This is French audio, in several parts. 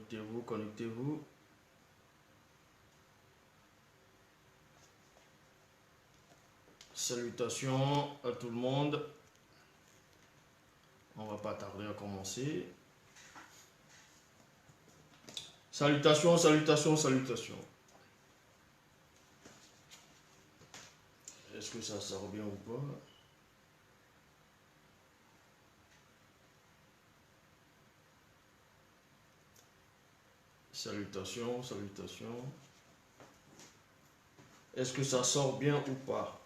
Connectez-vous, connectez-vous. Salutations à tout le monde. On va pas tarder à commencer. Salutations, salutations, salutations. Est-ce que ça sort bien ou pas? Salutations, salutations. Est-ce que ça sort bien ou pas?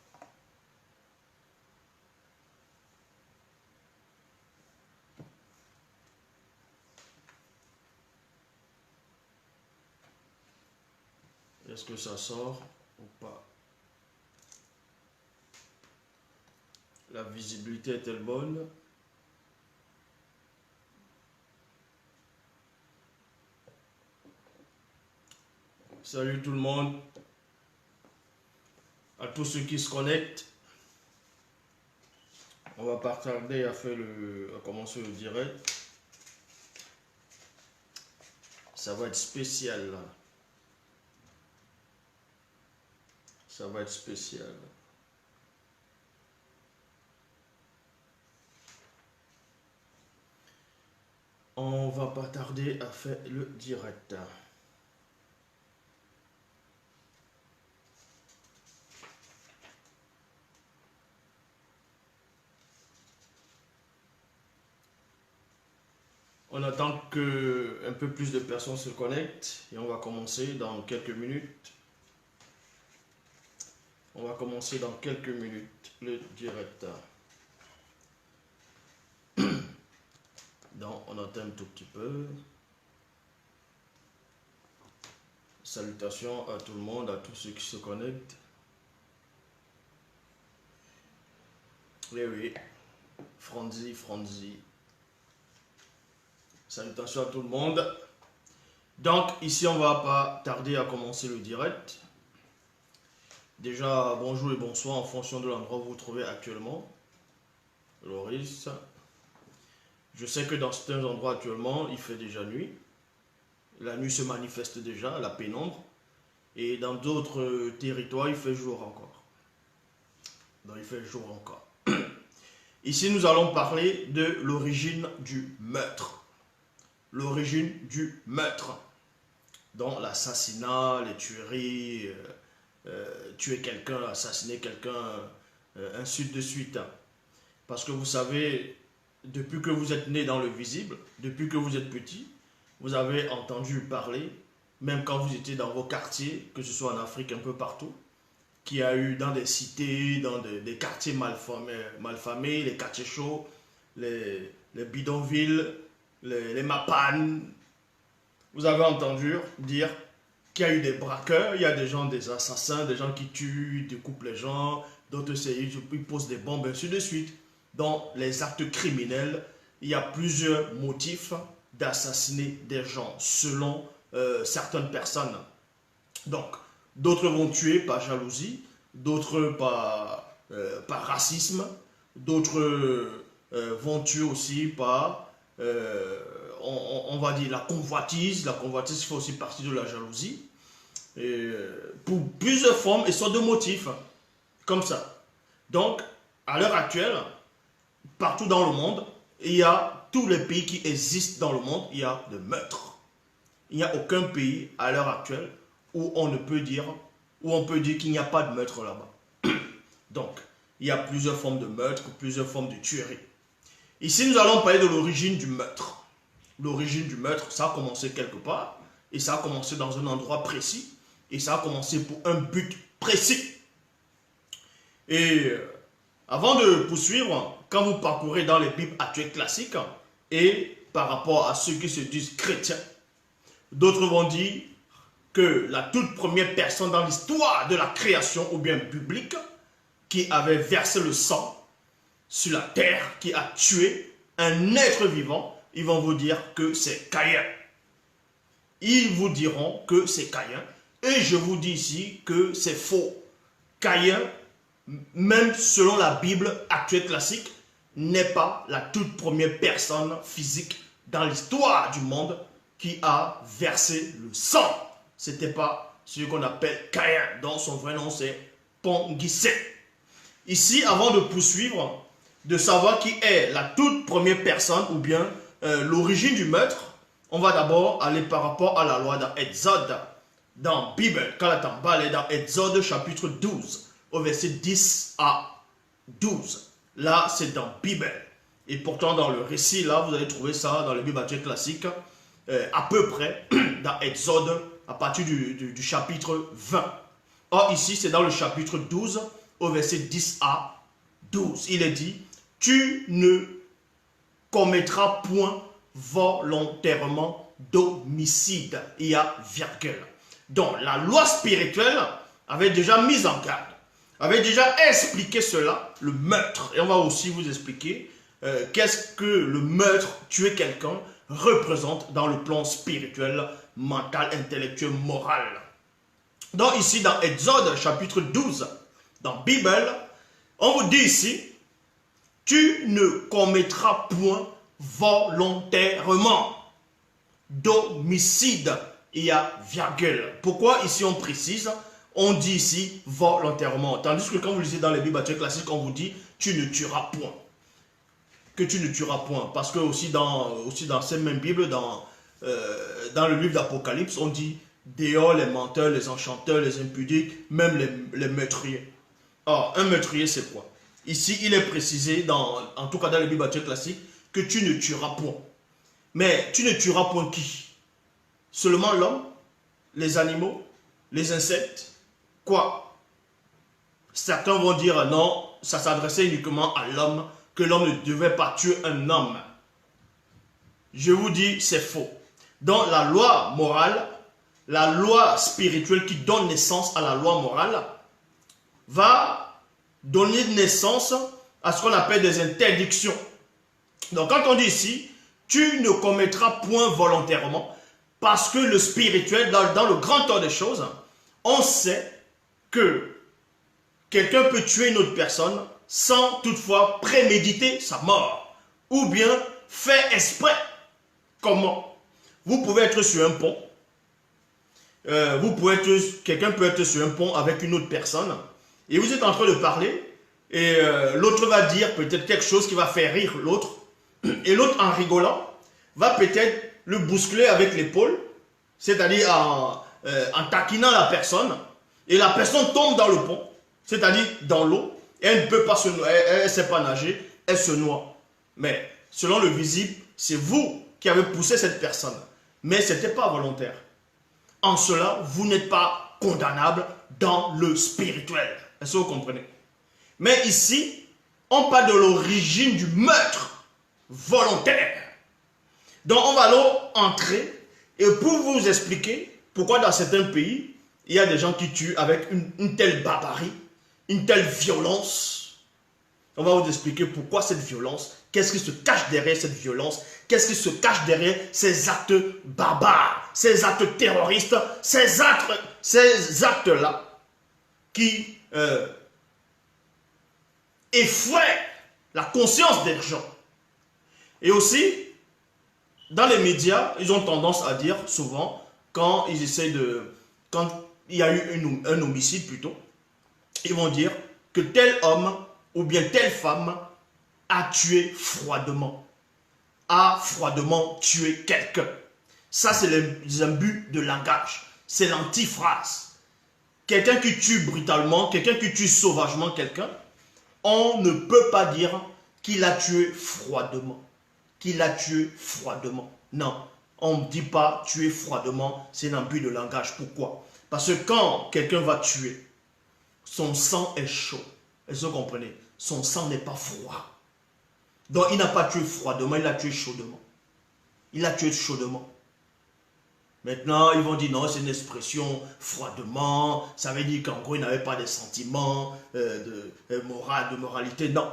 Est-ce que ça sort ou pas? La visibilité est-elle bonne? Salut tout le monde. À tous ceux qui se connectent. On va pas tarder à commencer le direct. Ça va être spécial là. Ça va être spécial. On va pas tarder à faire le direct. On attend que un peu plus de personnes se connectent et on va commencer dans quelques minutes. On va commencer dans quelques minutes le direct. Donc on attend un tout petit peu. Salutations à tout le monde, à tous ceux qui se connectent. Oui, oui. Franzi, Franzi. Salutations à tout le monde. Donc ici on va pas tarder à commencer le direct. Déjà bonjour et bonsoir en fonction de l'endroit où vous vous trouvez actuellement. Loris. Je sais que dans certains endroits actuellement il fait déjà nuit. La nuit se manifeste déjà, la pénombre. Et dans d'autres territoires il fait jour encore. Donc il fait jour encore. Ici nous allons parler de l'origine du meurtre. L'origine du meurtre. Donc l'assassinat, les tueries, tuer quelqu'un, assassiner quelqu'un, ainsi de suite. Parce que vous savez, depuis que vous êtes né dans le visible, depuis que vous êtes petit, vous avez entendu parler, même quand vous étiez dans vos quartiers, que ce soit en Afrique un peu partout, qu'il y a eu dans des cités, dans des quartiers malfamés, les quartiers chauds, les bidonvilles, les mapanes. Vous avez entendu dire qu'il y a eu des braqueurs, il y a des gens, des assassins, des gens qui tuent, ils découpent les gens, d'autres ils posent des bombes, ainsi de suite. Dans les actes criminels, il y a plusieurs motifs d'assassiner des gens selon certaines personnes. Donc, d'autres vont tuer par jalousie, d'autres par racisme, d'autres vont tuer aussi par, on va dire, la convoitise. La convoitise fait aussi partie de la jalousie. Et, pour plusieurs formes et sortes de motifs, comme ça. Donc, à l'heure actuelle, partout dans le monde, il y a tous les pays qui existent dans le monde, il y a des meurtres. Il n'y a aucun pays à l'heure actuelle où on peut dire qu'il n'y a pas de meurtre là-bas. Donc, il y a plusieurs formes de meurtre, plusieurs formes de tuerie. Ici, nous allons parler de l'origine du meurtre. L'origine du meurtre, ça a commencé quelque part, et ça a commencé dans un endroit précis, et ça a commencé pour un but précis. Et avant de poursuivre, quand vous parcourez dans les Bibles actuelles classiques, et par rapport à ceux qui se disent chrétiens, d'autres vont dire que la toute première personne dans l'histoire de la création ou bien biblique qui avait versé le sang sur la terre, qui a tué un être vivant, ils vont vous dire que c'est Caïn. Ils vous diront que c'est Caïn. Et je vous dis ici que c'est faux. Caïn, même selon la Bible actuelle classique, n'est pas la toute première personne physique dans l'histoire du monde qui a versé le sang. Ce n'était pas celui qu'on appelle Caïn, dont son vrai nom c'est Pongisé. Ici, avant de poursuivre, de savoir qui est la toute première personne ou bien l'origine du meurtre, on va d'abord aller par rapport à la loi dans Exode, dans Bible, quand la tambale est dans Exode chapitre 12, au verset 10 à 12. Là, c'est dans Bible. Et pourtant, dans le récit, là, vous allez trouver ça dans le Bible classique, à peu près, dans Exode, à partir du chapitre 20. Or, ici, c'est dans le chapitre 12, au verset 10 à 12. Il est dit, tu ne commettras point volontairement d'homicide. Il y a virgule. Donc, la loi spirituelle avait déjà mis en garde, avait déjà expliqué cela, le meurtre. Et on va aussi vous expliquer qu'est-ce que le meurtre, tuer quelqu'un, représente dans le plan spirituel, mental, intellectuel, moral. Donc ici, dans Exode chapitre 12, dans Bible, on vous dit ici, tu ne commettras point volontairement d'homicide. Il y a virgule. Pourquoi ici on précise? On dit ici volontairement. Tandis que quand vous lisez dans les Bibles classiques, on vous dit tu ne tueras point. Que tu ne tueras point. Parce que aussi dans ces mêmes Bibles, dans le livre d'Apocalypse, on dit dehors les menteurs, les enchanteurs, les impudiques, même les meurtriers. Or, un meurtrier c'est quoi? Ici, il est précisé, en tout cas dans les Bibles classiques, que tu ne tueras point. Mais tu ne tueras point qui? Seulement l'homme, les animaux, les insectes, quoi? Certains vont dire non, ça s'adressait uniquement à l'homme, que l'homme ne devait pas tuer un homme. Je vous dis, c'est faux. Dans la loi morale, la loi spirituelle qui donne naissance à la loi morale, va donner naissance à ce qu'on appelle des interdictions. Donc quand on dit ici, tu ne commettras point volontairement, parce que le spirituel, dans le grand temps des choses, on sait que quelqu'un peut tuer une autre personne sans toutefois préméditer sa mort, ou bien faire exprès. Comment? Vous pouvez être sur un pont, quelqu'un peut être sur un pont avec une autre personne, et vous êtes en train de parler, et l'autre va dire peut-être quelque chose qui va faire rire l'autre, et l'autre en rigolant, va peut-être le bousculer avec l'épaule, c'est-à-dire en taquinant la personne, et la personne tombe dans le pont, c'est-à-dire dans l'eau, et elle ne peut pas se noyer, elle ne sait pas nager, elle se noie. Mais selon le visible, c'est vous qui avez poussé cette personne, mais ce n'était pas volontaire. En cela, vous n'êtes pas condamnable dans le spirituel. Est-ce que vous comprenez? Mais ici, on parle de l'origine du meurtre volontaire. Donc on va alors entrer et pour vous expliquer pourquoi dans certains pays, il y a des gens qui tuent avec une telle barbarie, une telle violence. On va vous expliquer pourquoi cette violence, qu'est-ce qui se cache derrière cette violence, qu'est-ce qui se cache derrière ces actes barbares, ces actes terroristes, ces actes-là qui effraient la conscience des gens. Et aussi, dans les médias, ils ont tendance à dire souvent, quand il y a eu un homicide plutôt, ils vont dire que tel homme ou bien telle femme a tué froidement, a froidement tué quelqu'un. Ça, c'est les abus de langage, c'est l'antiphrase. Quelqu'un qui tue brutalement, quelqu'un qui tue sauvagement quelqu'un, on ne peut pas dire qu'il a tué froidement. Qu'il a tué froidement. Non, on ne dit pas tuer froidement, c'est un abus de langage. Pourquoi? Parce que quand quelqu'un va tuer, son sang est chaud. Est-ce que vous comprenez? Son sang n'est pas froid. Donc il n'a pas tué froidement, il a tué chaudement. Il a tué chaudement. Maintenant, ils vont dire non, c'est une expression froidement, ça veut dire qu'en gros, il n'avait pas de sentiments de moralité. Non,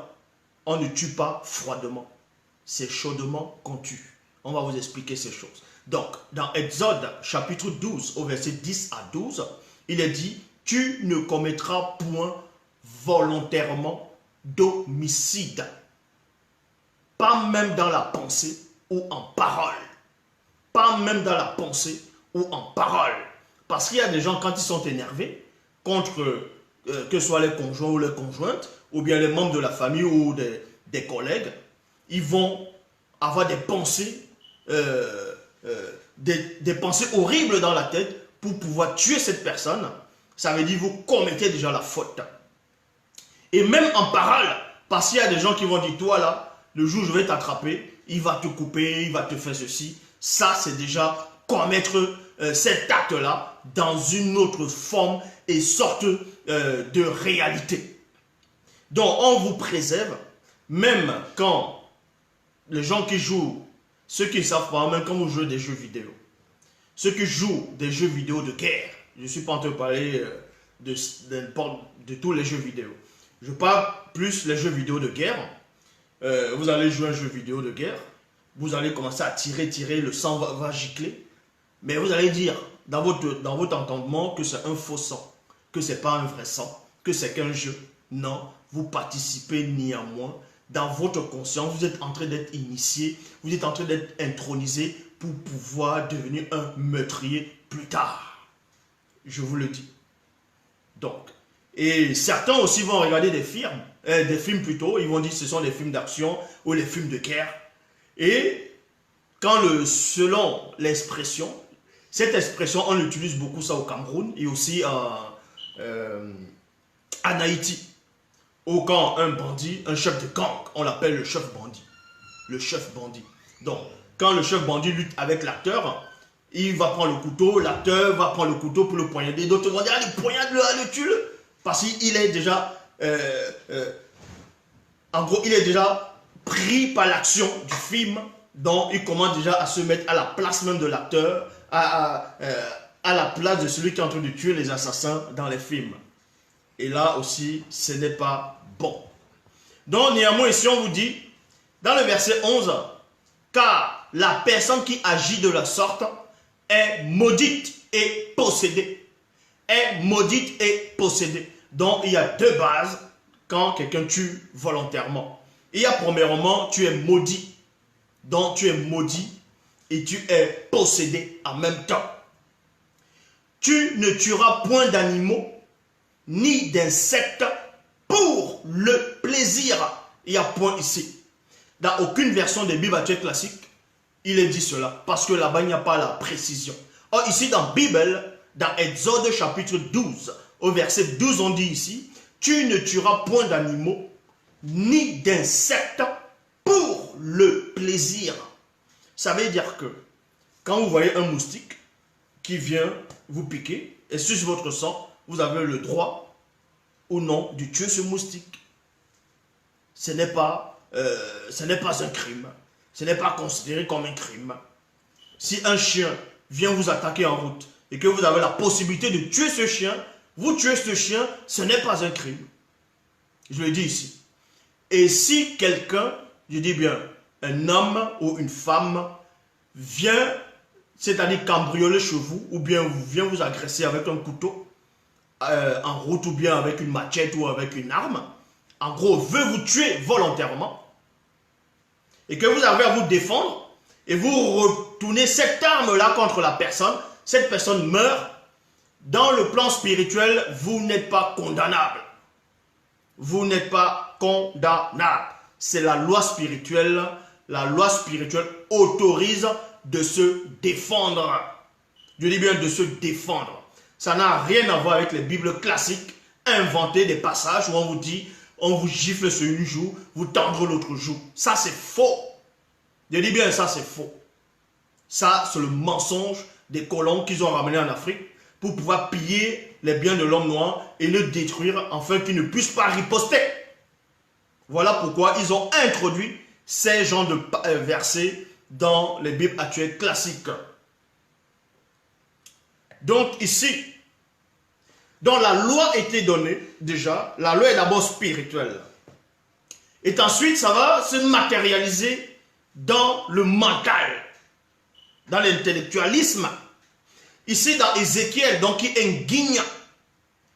on ne tue pas froidement. C'est chaudement qu'on tue. On va vous expliquer ces choses. Donc, dans Exode chapitre 12, au verset 10 à 12, il est dit, tu ne commettras point volontairement d'homicide. Pas même dans la pensée ou en parole. pas même dans la pensée ou en parole. Parce qu'il y a des gens, quand ils sont énervés contre que ce soit les conjoints ou les conjointes, ou bien les membres de la famille ou des collègues, ils vont avoir des pensées, des pensées horribles dans la tête pour pouvoir tuer cette personne. Ça veut dire que vous commettez déjà la faute. Et même en parole, parce qu'il y a des gens qui vont dire, toi là, le jour où je vais t'attraper, il va te couper, il va te faire ceci. Ça, c'est déjà commettre cet acte-là dans une autre forme et sorte de réalité. Donc, on vous préserve, même quand les gens qui jouent, ceux qui ne savent pas, même quand vous jouez des jeux vidéo, ceux qui jouent des jeux vidéo de guerre, je ne suis pas en train de parler de tous les jeux vidéo. Je parle plus des jeux vidéo de guerre. Vous allez jouer un jeu vidéo de guerre, vous allez commencer à tirer, le sang va gicler, mais vous allez dire dans votre entendement que c'est un faux sang, que ce n'est pas un vrai sang, que c'est qu'un jeu. Non, vous participez néanmoins. Dans votre conscience, vous êtes en train d'être initié, vous êtes en train d'être intronisé pour pouvoir devenir un meurtrier plus tard. Je vous le dis. Donc, et certains aussi vont regarder des films plutôt, ils vont dire que ce sont des films d'action ou les films de guerre. Et quand selon l'expression, cette expression, on utilise beaucoup ça au Cameroun et aussi en Haïti. Ou quand un bandit, un chef de gang, on l'appelle le chef bandit. Le chef bandit. Donc, quand le chef bandit lutte avec l'acteur, il va prendre le couteau, l'acteur va prendre le couteau pour le poignarder. D'autres vont dire, allez, poignarde-le, allez, tue-le. Parce qu'il est déjà, en gros, il est déjà pris par l'action du film. Donc, il commence déjà à se mettre à la place même de l'acteur, à la place de celui qui est en train de tuer les assassins dans les films. Et là aussi, ce n'est pas bon. Donc, néanmoins, ici, on vous dit, dans le verset 11, car la personne qui agit de la sorte est maudite et possédée. Est maudite et possédée. Donc, il y a deux bases quand quelqu'un tue volontairement. Il y a premièrement, tu es maudit. Donc, tu es maudit et tu es possédé en même temps. Tu ne tueras point d'animaux ni d'insectes pour le plaisir. Il y a point ici. Dans aucune version des Bibles actuelles classiques, il est dit cela. Parce que là-bas, il n'y a pas la précision. Or, ici, dans la Bible, dans Exode chapitre 12, au verset 12, on dit ici, tu ne tueras point d'animaux, ni d'insectes pour le plaisir. Ça veut dire que, quand vous voyez un moustique qui vient vous piquer, et suce votre sang, vous avez le droit ou non de tuer ce moustique. Ce n'est pas un crime. Ce n'est pas considéré comme un crime. Si un chien vient vous attaquer en route et que vous avez la possibilité de tuer ce chien, vous tuez ce chien, ce n'est pas un crime. Je le dis ici. Et si quelqu'un, je dis bien, un homme ou une femme vient, c'est-à-dire cambrioler chez vous, ou bien vient vous agresser avec un couteau, en route ou bien avec une machette ou avec une arme, en gros veut vous tuer volontairement et que vous avez à vous défendre et vous retournez cette arme-là contre la personne, cette personne meurt, dans le plan spirituel, vous n'êtes pas condamnable. Vous n'êtes pas condamnable. C'est la loi spirituelle. La loi spirituelle autorise de se défendre. Je dis bien de se défendre. Ça n'a rien à voir avec les Bibles classiques, inventer des passages où on vous dit, on vous gifle sur une joue, vous tendre l'autre joue. Ça, c'est faux. Je dis bien, ça, c'est faux. Ça, c'est le mensonge des colons qu'ils ont ramenés en Afrique pour pouvoir piller les biens de l'homme noir et le détruire afin qu'ils ne puissent pas riposter. Voilà pourquoi ils ont introduit ces genres de versets dans les Bibles actuelles classiques. Donc ici, dont la loi était donnée déjà, la loi est d'abord spirituelle. Et ensuite, ça va se matérialiser dans le mental, dans l'intellectualisme. Ici, dans Ézéchiel, donc qui indigne,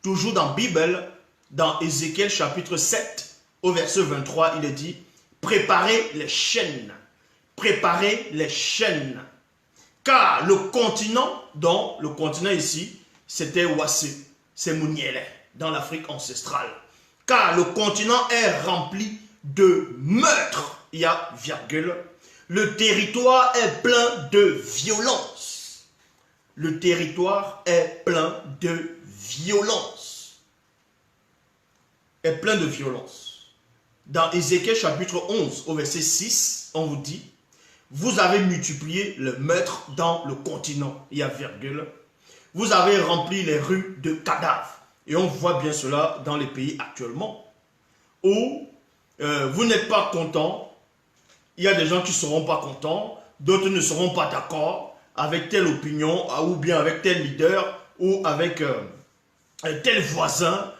toujours dans la Bible, dans Ézéchiel chapitre 7, au verset 23, il est dit, préparez les chaînes, Car le continent, dont le continent ici, c'était Wassé, c'est Mouniele, dans l'Afrique ancestrale. Car le continent est rempli de meurtres, il y a virgule. Le territoire est plein de violence. Le territoire est plein de violence. Est plein de violence. Dans Ézéchiel chapitre 11, au verset 6, on vous dit, vous avez multiplié le meurtre dans le continent, il y a virgule. Vous avez rempli les rues de cadavres. Et on voit bien cela dans les pays actuellement, où vous n'êtes pas content. Il y a des gens qui ne seront pas contents, d'autres ne seront pas d'accord avec telle opinion, ou bien avec tel leader, ou avec tel voisin.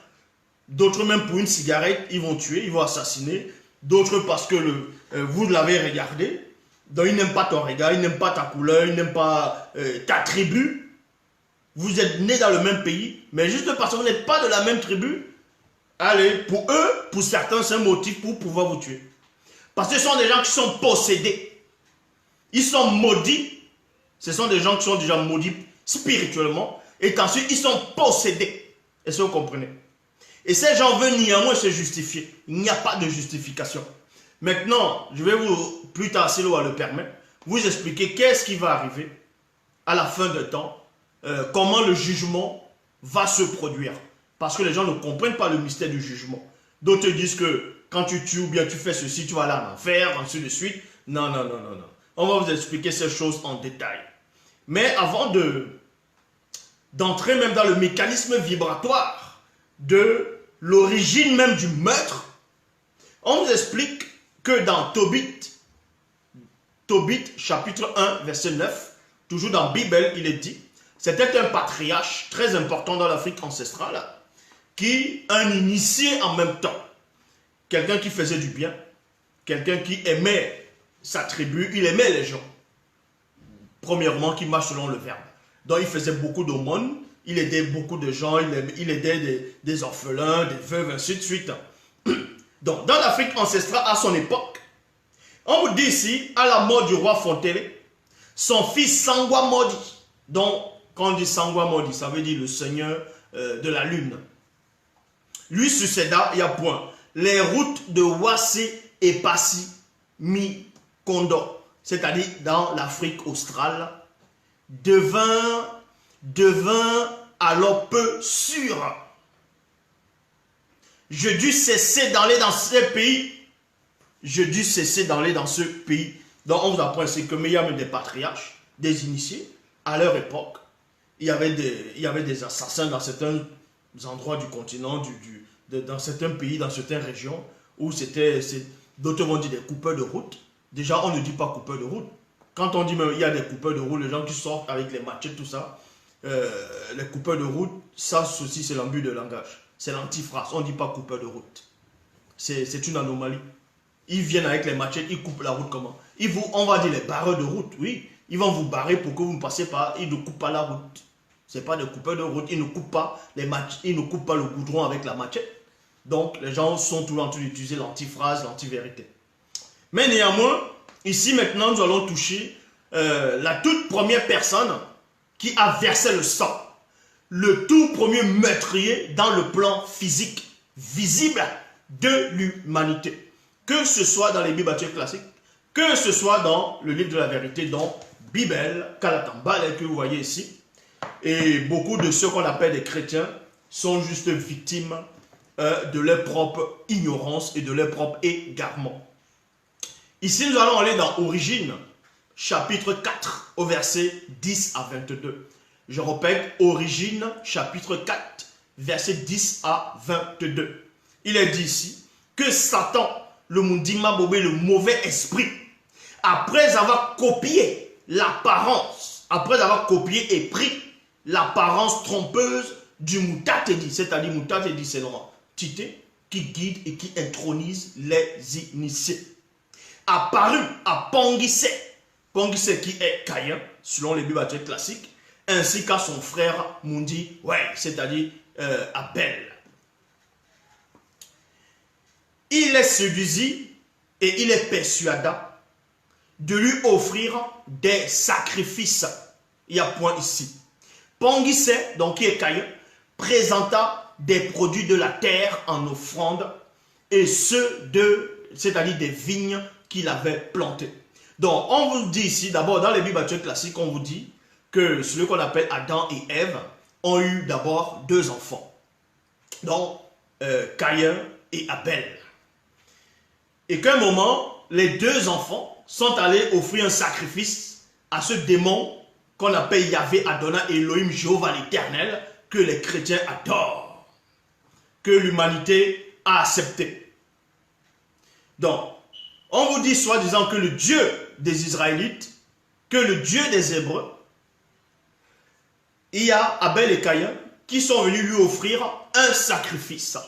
D'autres même pour une cigarette, ils vont tuer, ils vont assassiner. D'autres parce que vous l'avez regardé. Donc ils n'aiment pas ton regard, ils n'aiment pas ta couleur, ils n'aiment pas ta tribu. Vous êtes nés dans le même pays, mais juste parce que vous n'êtes pas de la même tribu, allez, pour eux, pour certains, c'est un motif pour pouvoir vous tuer. Parce que ce sont des gens qui sont possédés. Ils sont maudits. Ce sont des gens qui sont déjà maudits spirituellement. Et qu'ensuite, ils sont possédés. Est-ce que vous comprenez? Et ces gens veulent néanmoins se justifier. Il n'y a pas de justification. Maintenant, je vais vous, plus tard, si l'eau le permet, vous expliquer qu'est-ce qui va arriver à la fin de temps, comment le jugement va se produire. Parce que les gens ne comprennent pas le mystère du jugement. D'autres disent que quand tu tues ou bien tu fais ceci, tu vas aller en enfer, ainsi de suite. Non, non, non, non, non. On va vous expliquer ces choses en détail. Mais avant d'entrer même dans le mécanisme vibratoire de l'origine même du meurtre, on vous explique que dans Tobit chapitre 1, verset 9, toujours dans la Bible, il est dit, c'était un patriarche très important dans l'Afrique ancestrale, qui un initié en même temps. Quelqu'un qui faisait du bien, quelqu'un qui aimait sa tribu, il aimait les gens. Premièrement, qui marche selon le verbe. Donc il faisait beaucoup d'aumônes, il aidait beaucoup de gens, il aidait des orphelins, des veuves, ainsi de suite. Donc dans l'Afrique ancestrale, à son époque, on vous dit ici, à la mort du roi Fontélé, son fils Sangwa Modi, donc quand on dit Sangwa Modi, ça veut dire le seigneur de la lune, lui succéda, il y a point. Les routes de Wassé et Passy Mi-Kondo, c'est-à-dire dans l'Afrique australe, devint alors peu sûres. Je dus cesser d'aller dans ce pays. Je dus cesser d'aller dans ce pays. Donc on vous apprend c'est que il y avait des patriarches, des initiés, à leur époque. Il y avait des assassins dans certains endroits du continent, dans certains pays, dans certaines régions, où d'autres vont dire des coupeurs de route. Déjà, on ne dit pas coupeurs de route. Quand on dit même il y a des coupeurs de route, les gens qui sortent avec les machettes, tout ça, les coupeurs de route, ça aussi c'est l'embut de langage. C'est l'antiphrase, on ne dit pas coupeurs de route. C'est une anomalie. Ils viennent avec les machettes, ils coupent la route comment? On va dire les barreurs de route, oui. Ils vont vous barrer pour que vous ne passiez pas, ils ne coupent pas la route. Ce n'est pas des coupeurs de route, ils ne coupent pas ils ne coupent pas le goudron avec la machette. Donc les gens sont toujours en train d'utiliser l'antiphrase, l'antivérité. Mais néanmoins, ici maintenant nous allons toucher la toute première personne qui a versé le sang. Le tout premier meurtrier dans le plan physique, visible de l'humanité. Que ce soit dans les Bibles classiques, que ce soit dans le livre de la vérité, dans Bible, Kalatambal, que vous voyez ici. Et beaucoup de ceux qu'on appelle des chrétiens sont juste victimes de leur propre ignorance et de leur propre égarement. Ici, nous allons aller dans Origine, chapitre 4, au verset 10 à 22. Je répète, Origine, chapitre 4, verset 10 à 22. Il est dit ici que Satan, le Mundima Bobé, le mauvais esprit, après avoir copié l'apparence, après avoir copié et pris l'apparence trompeuse du Moutatedi, c'est-à-dire Moutatedi, c'est l'entité qui guide et qui intronise les initiés. Apparu à Pongissé, Pongissé qui est Caïn, selon les Bibles classiques, ainsi qu'à son frère Mundi, ouais, c'est-à-dire Abel. Il est séduisit et il est persuada de lui offrir des sacrifices. Il y a point ici. Pangissé, donc qui est Caïn, présenta des produits de la terre en offrande, et c'est-à-dire des vignes qu'il avait plantées. Donc, on vous dit ici, d'abord, dans les Bibles actuelles classiques, on vous dit que celui qu'on appelle Adam et Ève ont eu d'abord 2 enfants. Donc, Caïn et Abel. Et qu'à un moment, les 2 enfants sont allés offrir un sacrifice à ce démon qu'on appelle Yahvé Adonai Elohim Jéhovah l'Éternel, que les chrétiens adorent, que l'humanité a accepté. Donc, on vous dit soi-disant que le Dieu des Israélites, que le Dieu des Hébreux, il y a Abel et Caïn qui sont venus lui offrir un sacrifice.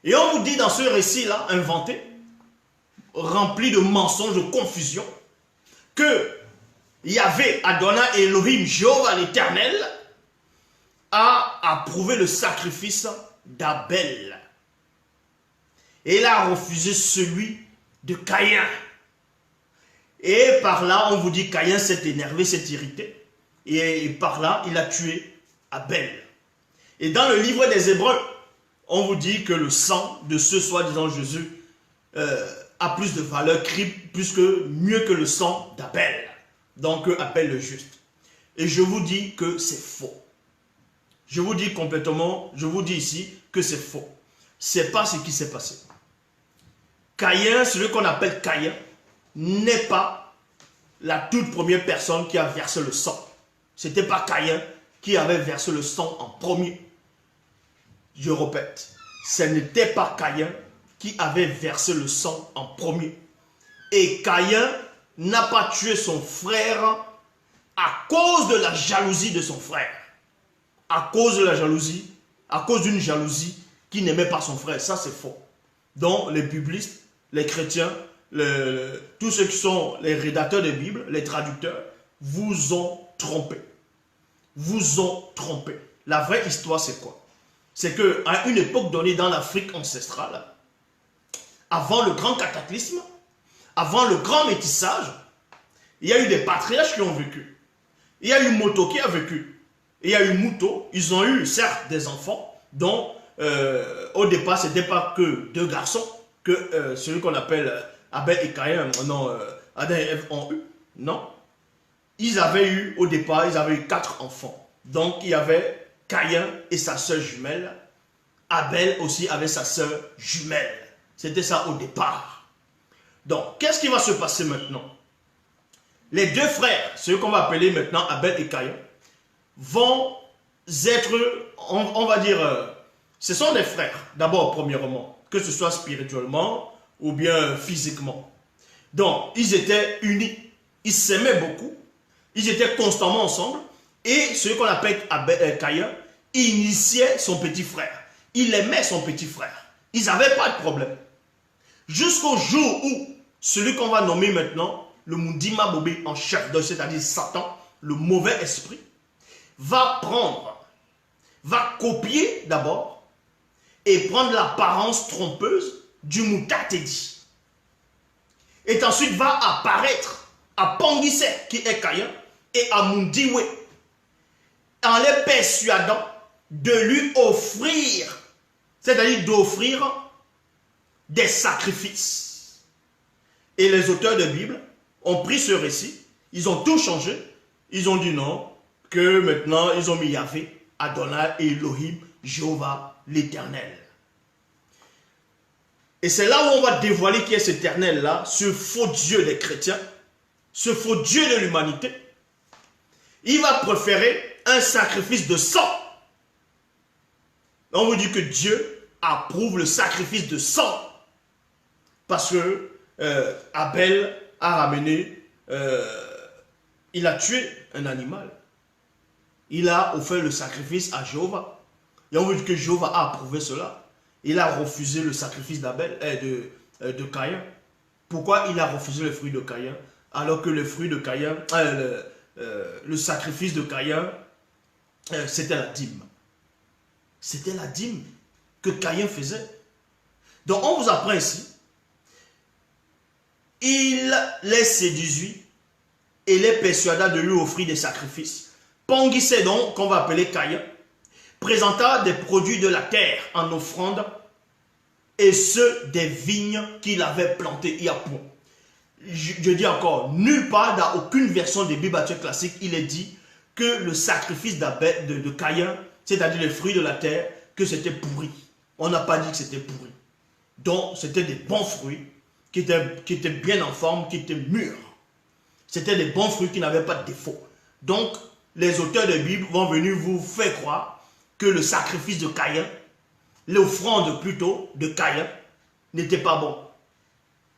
Et on vous dit dans ce récit-là, inventé, rempli de mensonges, de confusion, que Yahvé Adonai Elohim Jéhovah l'Éternel a approuvé le sacrifice d'Abel. Et il a refusé celui de Caïn. Et par là, on vous dit Caïn s'est énervé, s'est irrité. Et par là, il a tué Abel. Et dans le livre des Hébreux, on vous dit que le sang de ce soi-disant Jésus a plus de valeur, mieux que le sang d'Abel. Donc Abel le juste. Et je vous dis que c'est faux. Je vous dis complètement, je vous dis ici que c'est faux. C'est pas ce qui s'est passé. Caïn, celui qu'on appelle Caïn, n'est pas la toute première personne qui a versé le sang. C'était pas Caïn qui avait versé le sang en premier. Je répète, ce n'était pas Caïn qui avait versé le sang en premier. Et Caïn n'a pas tué son frère à cause de la jalousie de son frère. À cause de la jalousie, à cause d'une jalousie qui n'aimait pas son frère. Ça, c'est faux. Donc, les biblistes, les chrétiens, tous ceux qui sont les rédacteurs des Bibles, les traducteurs, vous ont trompé. Vous ont trompé. La vraie histoire, c'est quoi? C'est qu'à une époque donnée dans l'Afrique ancestrale, avant le grand cataclysme, avant le grand métissage, il y a eu des patriarches qui ont vécu. Il y a eu Moto qui a vécu. Il y a eu Mouto. Ils ont eu, certes, des enfants, dont au départ, ce n'était pas que 2 garçons, que celui qu'on appelle Abel et Caïn, Adam et Ève ont eu. Non. Ils avaient eu, au départ, ils avaient eu 4 enfants. Donc, il y avait Caïn et sa sœur jumelle. Abel aussi avait sa sœur jumelle. C'était ça au départ. Donc, qu'est-ce qui va se passer maintenant? Les 2 frères, ceux qu'on va appeler maintenant Abel et Caïn, vont être, on va dire, ce sont des frères, d'abord, premièrement, que ce soit spirituellement ou bien physiquement. Donc, ils étaient unis, ils s'aimaient beaucoup, ils étaient constamment ensemble, et ce qu'on appelle Caïn initiait son petit frère. Il aimait son petit frère. Ils n'avaient pas de problème. Jusqu'au jour où celui qu'on va nommer maintenant le Mundima Bobé en chef d'œuvre, c'est-à-dire Satan, le mauvais esprit, va copier d'abord et prendre l'apparence trompeuse du Moutatedi. Et ensuite va apparaître à Pangissé, qui est Caïn, et à Mundiwe, en les persuadant de lui offrir, c'est-à-dire d'offrir des sacrifices. Et les auteurs de Bible ont pris ce récit, ils ont tout changé, ils ont dit non, que maintenant ils ont mis Yahvé, Adonai et Elohim, Jéhovah l'Éternel. Et c'est là où on va dévoiler qui est cet éternel-là, ce faux Dieu des chrétiens, ce faux Dieu de l'humanité. Il va préférer un sacrifice de sang. On vous dit que Dieu approuve le sacrifice de sang. Parce que Abel a ramené, il a tué un animal. Il a offert le sacrifice à Jéhovah. Et on veut dire que Jéhovah a approuvé cela. Il a refusé le sacrifice d'Abel de Caïn. Pourquoi il a refusé le fruit de Caïn alors que le fruit de Caïn, le sacrifice de Caïn, c'était la dîme. C'était la dîme que Caïn faisait. Donc on vous apprend ici il les séduisit et les persuada de lui offrir des sacrifices. Pongissait donc, qu'on va appeler Caïn, présenta des produits de la terre en offrande et ceux des vignes qu'il avait plantées. Il y a point. Je dis encore, nulle part, dans aucune version des Bibles classiques, il est dit que le sacrifice de Caïn, c'est-à-dire les fruits de la terre, que c'était pourri. On n'a pas dit que c'était pourri. Donc, c'était des bons fruits qui étaient bien en forme, qui étaient mûrs. C'était des bons fruits qui n'avaient pas de défaut. Donc, les auteurs de Bible vont venir vous faire croire que le sacrifice de Caïn, l'offrande plutôt de Caïn, n'était pas bon.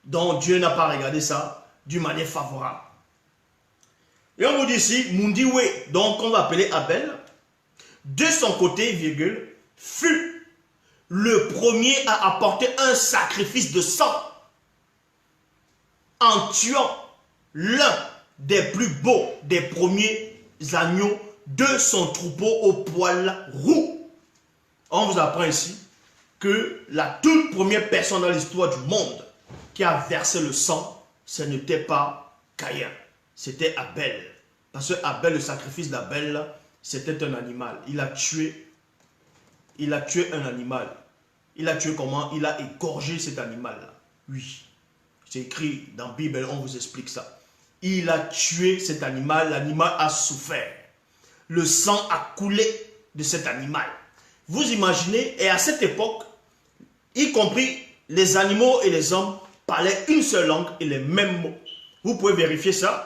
Donc, Dieu n'a pas regardé ça d'une manière favorable. Et on vous dit ici, Mundiwe, donc on va appeler Abel, de son côté, virgule, fut le premier à apporter un sacrifice de sang en tuant l'un des plus beaux des premiers agneaux de son troupeau au poil roux. On vous apprend ici que la toute première personne dans l'histoire du monde qui a versé le sang, ce n'était pas Caïn, c'était Abel. Parce que Abel, le sacrifice d'Abel, c'était un animal. Il a tué un animal. Il a tué comment? Il a égorgé cet animal-là. Oui, c'est écrit dans la Bible, on vous explique ça. Il a tué cet animal, l'animal a souffert. Le sang a coulé de cet animal. Vous imaginez, et à cette époque, y compris les animaux et les hommes parlaient une seule langue et les mêmes mots. Vous pouvez vérifier ça.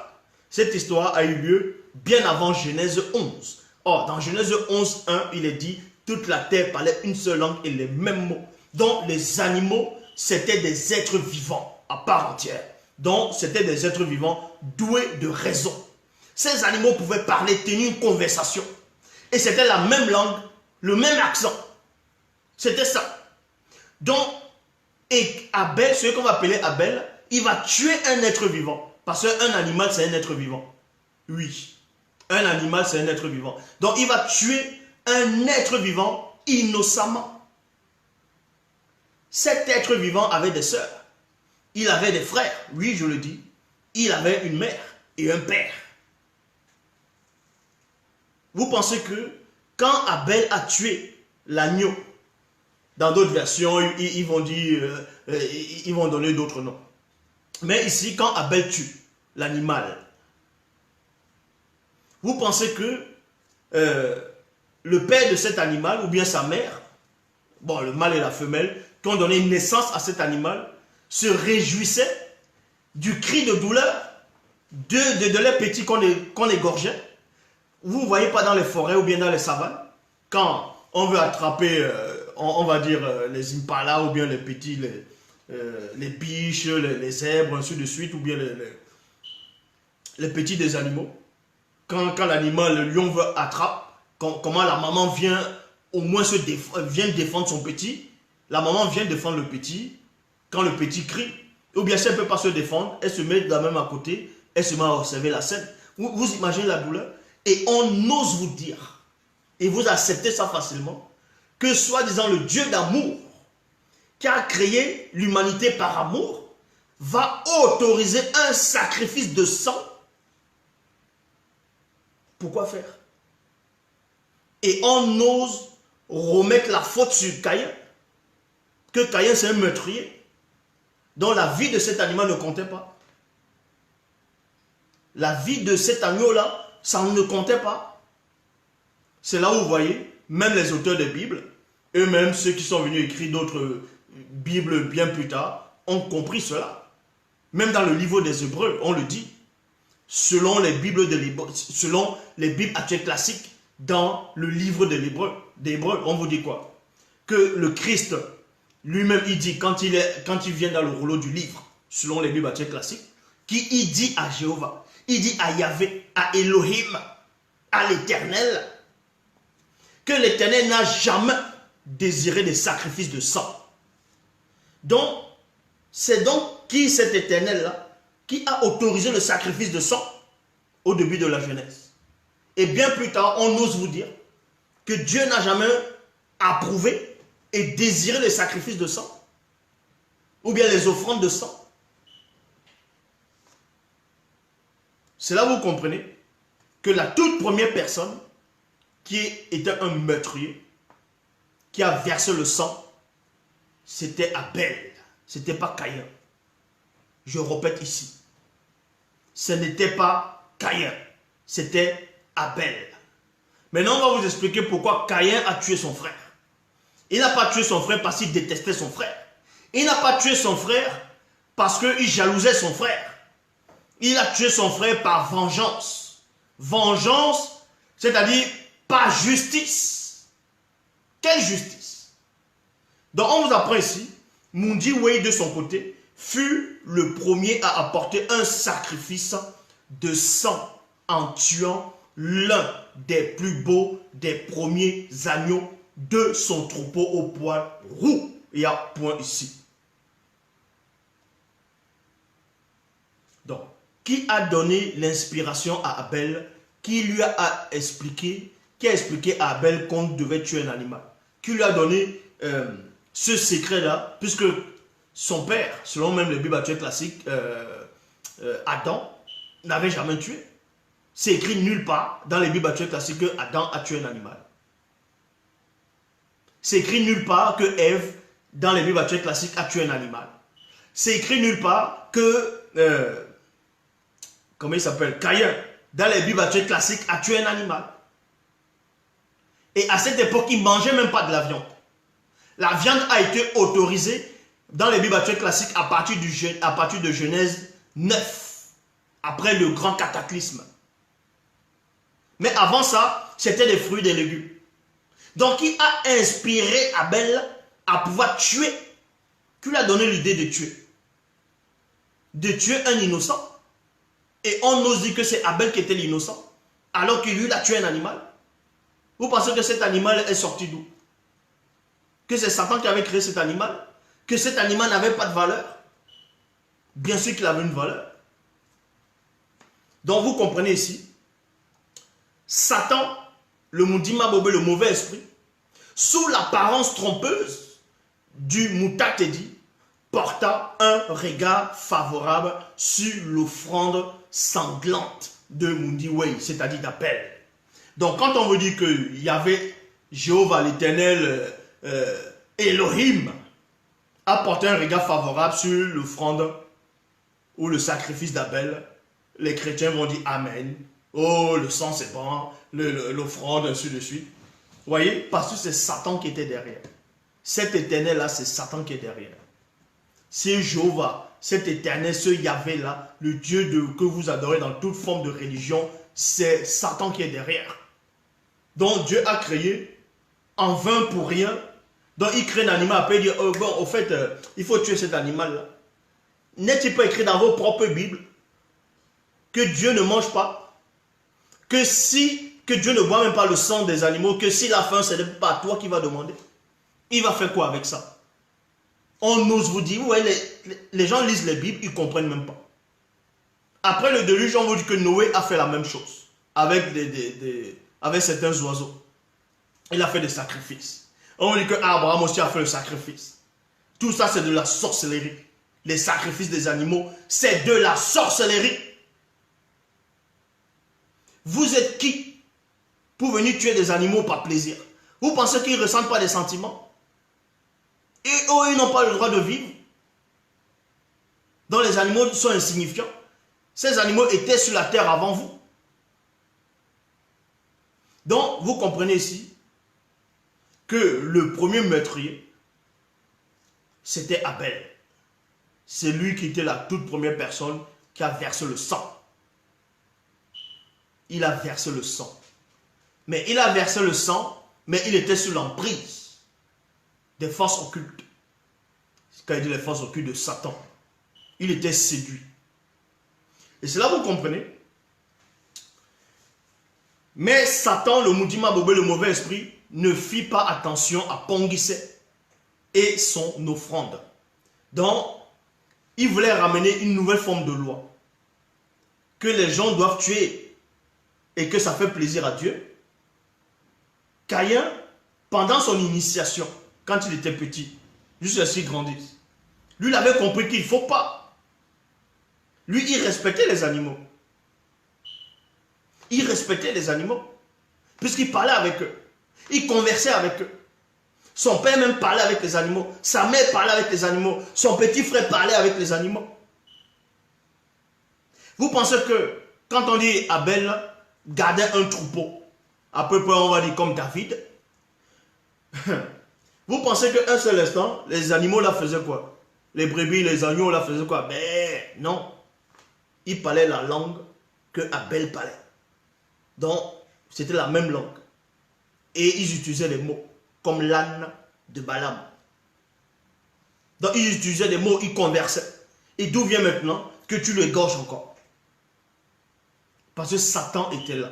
Cette histoire a eu lieu bien avant Genèse 11. Or, dans Genèse 11, 1, il est dit, toute la terre parlait une seule langue et les mêmes mots. Donc, les animaux, c'était des êtres vivants à part entière. Donc, c'était des êtres vivants doués de raison. Ces animaux pouvaient parler, tenir une conversation. Et c'était la même langue, le même accent. C'était ça. Donc, et Abel, ce qu'on va appeler Abel, il va tuer un être vivant. Parce qu'un animal, c'est un être vivant. Oui. Un animal, c'est un être vivant. Donc, il va tuer un être vivant innocemment. Cet être vivant avait des sœurs. Il avait des frères. Oui, je le dis. Il avait une mère et un père. Vous pensez que quand Abel a tué l'agneau, dans d'autres versions, ils vont dire, ils vont donner d'autres noms. Mais ici, quand Abel tue l'animal, vous pensez que le père de cet animal, ou bien sa mère, bon, le mâle et la femelle, qui ont donné naissance à cet animal, se réjouissaient du cri de douleur de leurs petits qu'on égorgeait. Vous ne voyez pas dans les forêts ou bien dans les savanes, quand on veut attraper, on va dire, les impalas ou bien les petits, les biches, les zèbres, ainsi de suite, ou bien les petits des animaux. Quand l'animal, le lion veut attraper, comment la maman vient au moins vient défendre son petit. La maman vient défendre le petit quand le petit crie. Ou bien si elle ne peut pas se défendre, elle se met de la même à côté, elle se met à observer la scène. Vous imaginez la douleur? Et on ose vous dire, et vous acceptez ça facilement, que soi-disant le Dieu d'amour, qui a créé l'humanité par amour, va autoriser un sacrifice de sang. Pourquoi faire? Et on ose remettre la faute sur Caïn, que Caïn c'est un meurtrier, dont la vie de cet animal ne comptait pas. La vie de cet agneau-là, ça ne comptait pas. C'est là où vous voyez, même les auteurs de Bible, eux-mêmes, ceux qui sont venus écrire d'autres Bibles bien plus tard, ont compris cela. Même dans le livre des Hébreux, on le dit. Selon les Bibles actuelles classiques, dans le livre des Hébreux, on vous dit quoi? Que le Christ, lui-même, il dit, quand il vient dans le rouleau du livre, selon les Bibles actuelles classiques, il dit à Jéhovah, il dit à Yahvé, à Elohim, à l'Éternel, que l'Éternel n'a jamais désiré des sacrifices de sang. Donc, c'est donc qui cet Éternel-là qui a autorisé le sacrifice de sang au début de la Genèse. Et bien plus tard, on ose vous dire que Dieu n'a jamais approuvé et désiré les sacrifices de sang ou bien les offrandes de sang. C'est là où vous comprenez que la toute première personne qui était un meurtrier, qui a versé le sang, c'était Abel. Ce n'était pas Caïn. Je répète ici. Ce n'était pas Caïn. C'était Abel. Maintenant, on va vous expliquer pourquoi Caïn a tué son frère. Il n'a pas tué son frère parce qu'il détestait son frère. Il n'a pas tué son frère parce qu'il jalousait son frère. Il a tué son frère par vengeance. Vengeance, c'est-à-dire par justice. Quelle justice? Donc on vous apprend ici, Mundi Way de son côté fut le premier à apporter un sacrifice de sang en tuant l'un des plus beaux des premiers agneaux de son troupeau au poil roux. Il y a point ici. Donc, qui a donné l'inspiration à Abel, qui lui a expliqué, qui a expliqué à Abel qu'on devait tuer un animal, qui lui a donné ce secret-là, puisque son père, selon même le Bible classique, Adam, n'avait jamais tué. C'est écrit nulle part dans les Bibles classiques que Adam a tué un animal. C'est écrit nulle part que Ève, dans les Bibles classiques, a tué un animal. C'est écrit nulle part que, comment il s'appelle, Caïn, dans les Bibles classiques, a tué un animal. Et à cette époque, il ne mangeait même pas de la viande. La viande a été autorisée dans les Bibles classiques à partir de Genèse 9, après le grand cataclysme. Mais avant ça, c'était des fruits et des légumes. Donc, il a inspiré Abel à pouvoir tuer. Qui lui a donné l'idée de tuer? De tuer un innocent. Et on ose dire que c'est Abel qui était l'innocent, alors qu'il lui a tué un animal. Vous pensez que cet animal est sorti d'où? Que c'est Satan qui avait créé cet animal? Que cet animal n'avait pas de valeur? Bien sûr qu'il avait une valeur. Donc vous comprenez ici, Satan, le Moudima Bobé, le mauvais esprit, sous l'apparence trompeuse du Moutatedi, porta un regard favorable sur l'offrande sanglante de Mundiway, c'est-à-dire d'Abel. Donc quand on veut dire qu'il y avait Jéhovah l'Éternel, Elohim, a porté un regard favorable sur l'offrande ou le sacrifice d'Abel, les chrétiens vont dire Amen. Oh, le sang c'est bon, l'offrande, ainsi de suite. Vous voyez, parce que c'est Satan qui était derrière. Cet éternel-là, c'est Satan qui est derrière. C'est Jéhovah, cet éternel, ce Yahvé-là, le Dieu que vous adorez dans toute forme de religion, c'est Satan qui est derrière. Donc Dieu a créé en vain pour rien. Donc il crée un animal, après il dit, oh, bon, au fait, il faut tuer cet animal-là. N'est-il pas écrit dans vos propres Bibles que Dieu ne mange pas? Que Dieu ne boit même pas le sang des animaux, que s'il a faim, ce n'est pas à toi qui va demander. Il va faire quoi avec ça? On ose vous dire, ouais, les gens lisent les Bibles, ils ne comprennent même pas. Après le déluge, on vous dit que Noé a fait la même chose avec, avec certains oiseaux. Il a fait des sacrifices. On dit que Abraham aussi a fait le sacrifice. Tout ça, c'est de la sorcellerie. Les sacrifices des animaux, c'est de la sorcellerie. Vous êtes qui pour venir tuer des animaux par plaisir? Vous pensez qu'ils ne ressentent pas des sentiments? Et eux, ils n'ont pas le droit de vivre? Donc les animaux sont insignifiants. Ces animaux étaient sur la terre avant vous. Donc, vous comprenez ici que le premier meurtrier, c'était Abel. C'est lui qui était la toute première personne qui a versé le sang. Il a versé le sang. Mais il a versé le sang, mais il était sous l'emprise des forces occultes. Quand il dit les forces occultes de Satan, il était séduit. Et c'est là que vous comprenez. Mais Satan, le Moudima Bobé, le mauvais esprit, ne fit pas attention à Ponguissé et son offrande. Donc, il voulait ramener une nouvelle forme de loi. Que les gens doivent tuer et que ça fait plaisir à Dieu. Caïn, pendant son initiation, quand il était petit, jusqu'à ce qu'il grandisse, lui, il avait compris qu'il ne faut pas. Lui, il respectait les animaux. il respectait les animaux. Puisqu'il parlait avec eux. Il conversait avec eux. Son père même parlait avec les animaux. Sa mère parlait avec les animaux. Son petit frère parlait avec les animaux. Vous pensez que quand on dit Abel gardait un troupeau, à peu près on va dire comme David, vous pensez qu'un seul instant, les animaux là faisaient quoi? Les brebis, les agneaux là faisaient quoi? Ben non. Ils parlaient la langue que Abel parlait. Donc, c'était la même langue. Et ils utilisaient des mots, comme l'âne de Balaam. Donc, ils utilisaient des mots, ils conversaient. Et d'où vient maintenant que tu le égorges encore? Parce que Satan était là.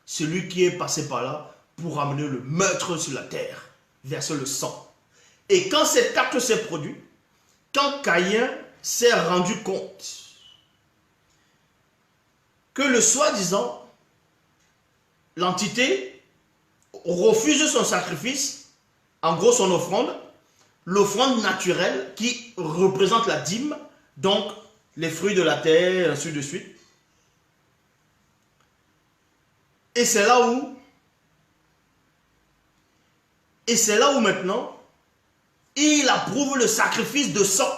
Celui qui est passé par là pour amener le meurtre sur la terre, verser le sang. Et quand cet acte s'est produit, quand Caïn s'est rendu compte que le soi-disant, l'entité refuse son sacrifice, en gros son offrande, l'offrande naturelle qui représente la dîme, donc les fruits de la terre, ainsi de suite. Et c'est là où maintenant, il approuve le sacrifice de sang.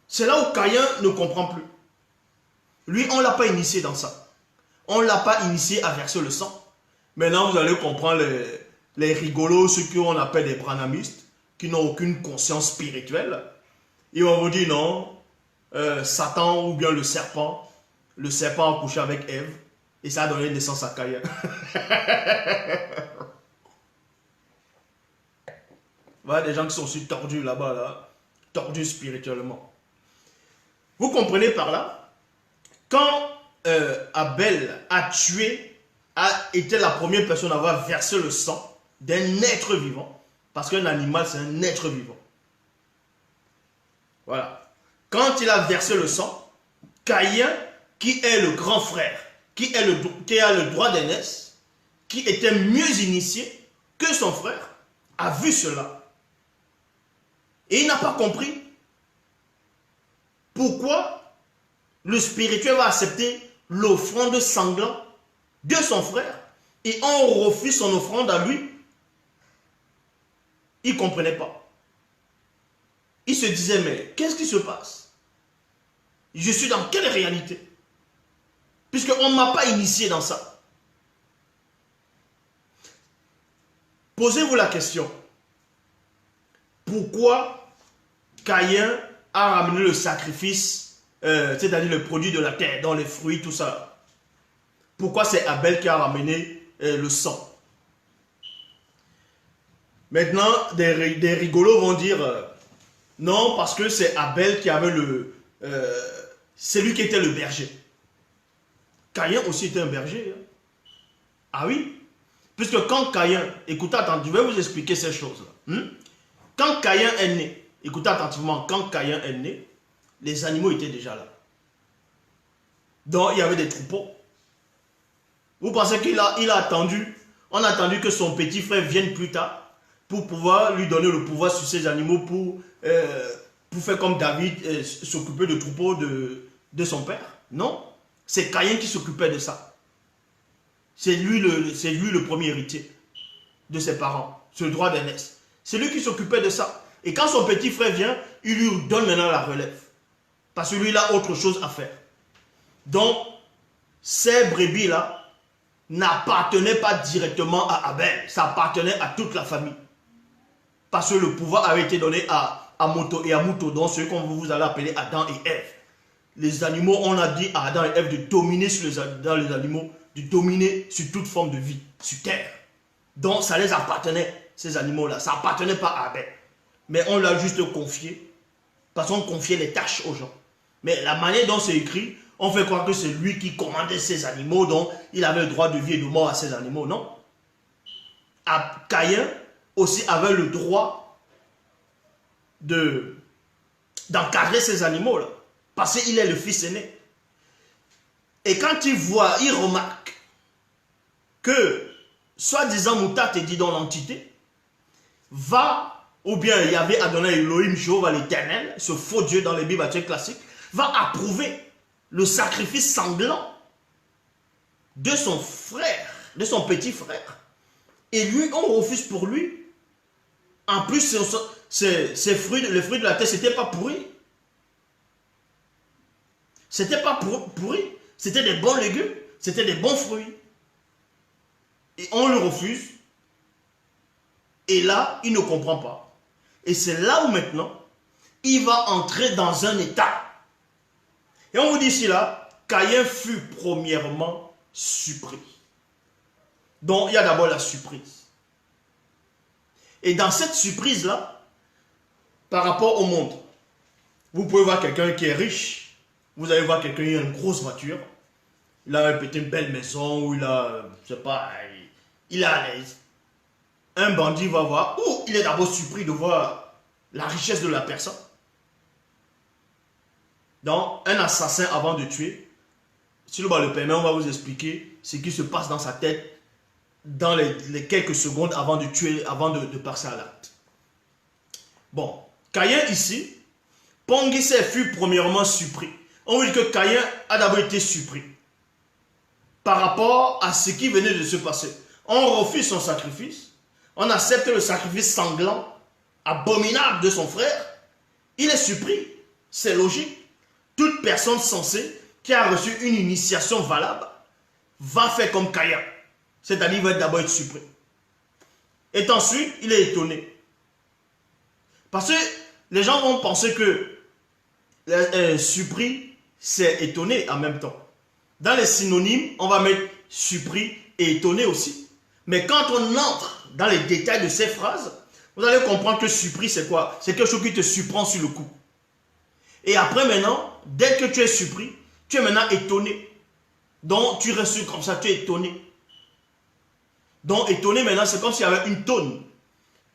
C'est là où Caïn ne comprend plus. Lui, on ne l'a pas initié dans ça. On ne l'a pas initié à verser le sang. Maintenant, vous allez comprendre les rigolos, ceux qu'on appelle des branhamistes, qui n'ont aucune conscience spirituelle. Ils vont vous dire non, Satan ou bien le serpent a couché avec Ève et ça a donné naissance à Caïn. Voilà des gens qui sont aussi tordus là-bas, là, tordus spirituellement. Vous comprenez par là? Quand Abel a tué, a été la première personne à avoir versé le sang d'un être vivant, parce qu'un animal c'est un être vivant. Voilà. Quand il a versé le sang, Caïn, qui est le grand frère, qui a le droit d'aînesse, qui était mieux initié que son frère, a vu cela. Et il n'a pas compris pourquoi le spirituel va accepter l'offrande sanglante de son frère et on refuse son offrande à lui. Il ne comprenait pas. Il se disait, mais qu'est-ce qui se passe? Je suis dans quelle réalité? Puisqu'on ne m'a pas initié dans ça. Posez-vous la question. Pourquoi Caïn a ramené le sacrifice, c'est-à-dire le produit de la terre, dans les fruits, tout ça? Pourquoi c'est Abel qui a ramené le sang? Maintenant, des rigolos vont dire non, parce que c'est Abel qui avait c'est lui qui était le berger. Caïn aussi était un berger. Hein? Ah oui? Puisque quand Caïn, écoutez attentivement, je vais vous expliquer ces choses-là. Quand Caïn est né, écoutez attentivement, quand Caïn est né, les animaux étaient déjà là. Donc il y avait des troupeaux. Vous pensez qu'il a attendu, on a attendu que son petit frère vienne plus tard pour pouvoir lui donner le pouvoir sur ces animaux pour faire comme David, s'occuper de troupeaux de son père? Non, c'est Caïn qui s'occupait de ça. C'est lui le premier héritier de ses parents, ce droit d'aînesse. C'est lui qui s'occupait de ça. Et quand son petit frère vient, il lui donne maintenant la relève. Parce que lui, il a autre chose à faire. Donc, ces brebis-là n'appartenaient pas directement à Abel. Ça appartenait à toute la famille. Parce que le pouvoir avait été donné à Moto et à Muto, donc ceux qu'on vous allez appeler Adam et Ève. Les animaux, on a dit à Adam et Ève de dominer dans les animaux, de dominer sur toute forme de vie, sur terre. Donc ça les appartenait, ces animaux-là. Ça n'appartenait pas à Abel. Mais on l'a juste confié, parce qu'on confiait les tâches aux gens. Mais la manière dont c'est écrit, on fait croire que c'est lui qui commandait ces animaux, donc il avait le droit de vie et de mort à ces animaux. Non. Caïn aussi avait le droit d'encadrer ces animaux-là. Parce qu'il est le fils aîné. Et quand il voit, il remarque que, soi-disant Moutat est dit dans l'entité, va, ou bien il y avait Adonai Elohim, Jéhovah l'Éternel, ce faux Dieu dans les Bibles classiques, va approuver le sacrifice sanglant de son frère, de son petit frère. Et lui, on refuse pour lui. En plus, les fruits de la terre, c'était pas pourri. C'était pas pourri. C'était des bons légumes. C'était des bons fruits. Et on le refuse. Et là, il ne comprend pas. Et c'est là où maintenant, il va entrer dans un état. Et on vous dit ici là, Caïn fut premièrement surpris. Donc, il y a d'abord la surprise. Et dans cette surprise-là, par rapport au monde, vous pouvez voir quelqu'un qui est riche, vous allez voir quelqu'un qui a une grosse voiture, il a peut-être une belle maison, ou il a, je sais pas, il est à l'aise. Un bandit va voir, ou il est d'abord surpris de voir la richesse de la personne. Donc, un assassin avant de tuer, si le le permet, on va vous expliquer ce qui se passe dans sa tête dans les quelques secondes avant de tuer, avant de passer à l'acte. Bon, Caïn ici, Pongisé fut premièrement surpris. On veut dire que Caïn a d'abord été surpris par rapport à ce qui venait de se passer. On refuse son sacrifice, on accepte le sacrifice sanglant, abominable de son frère. Il est surpris, c'est logique. Toute personne sensée qui a reçu une initiation valable va faire comme Caïn. C'est-à-dire, il va d'abord être surpris. Et ensuite, il est étonné. Parce que les gens vont penser que surpris, c'est étonné en même temps. Dans les synonymes, on va mettre surpris et étonné aussi. Mais quand on entre dans les détails de ces phrases, vous allez comprendre que surpris, c'est quoi? C'est quelque chose qui te surprend sur le coup. Et après maintenant, dès que tu es surpris, tu es maintenant étonné. Donc, tu restes comme ça, tu es étonné. Donc, étonné maintenant, c'est comme s'il y avait une tonne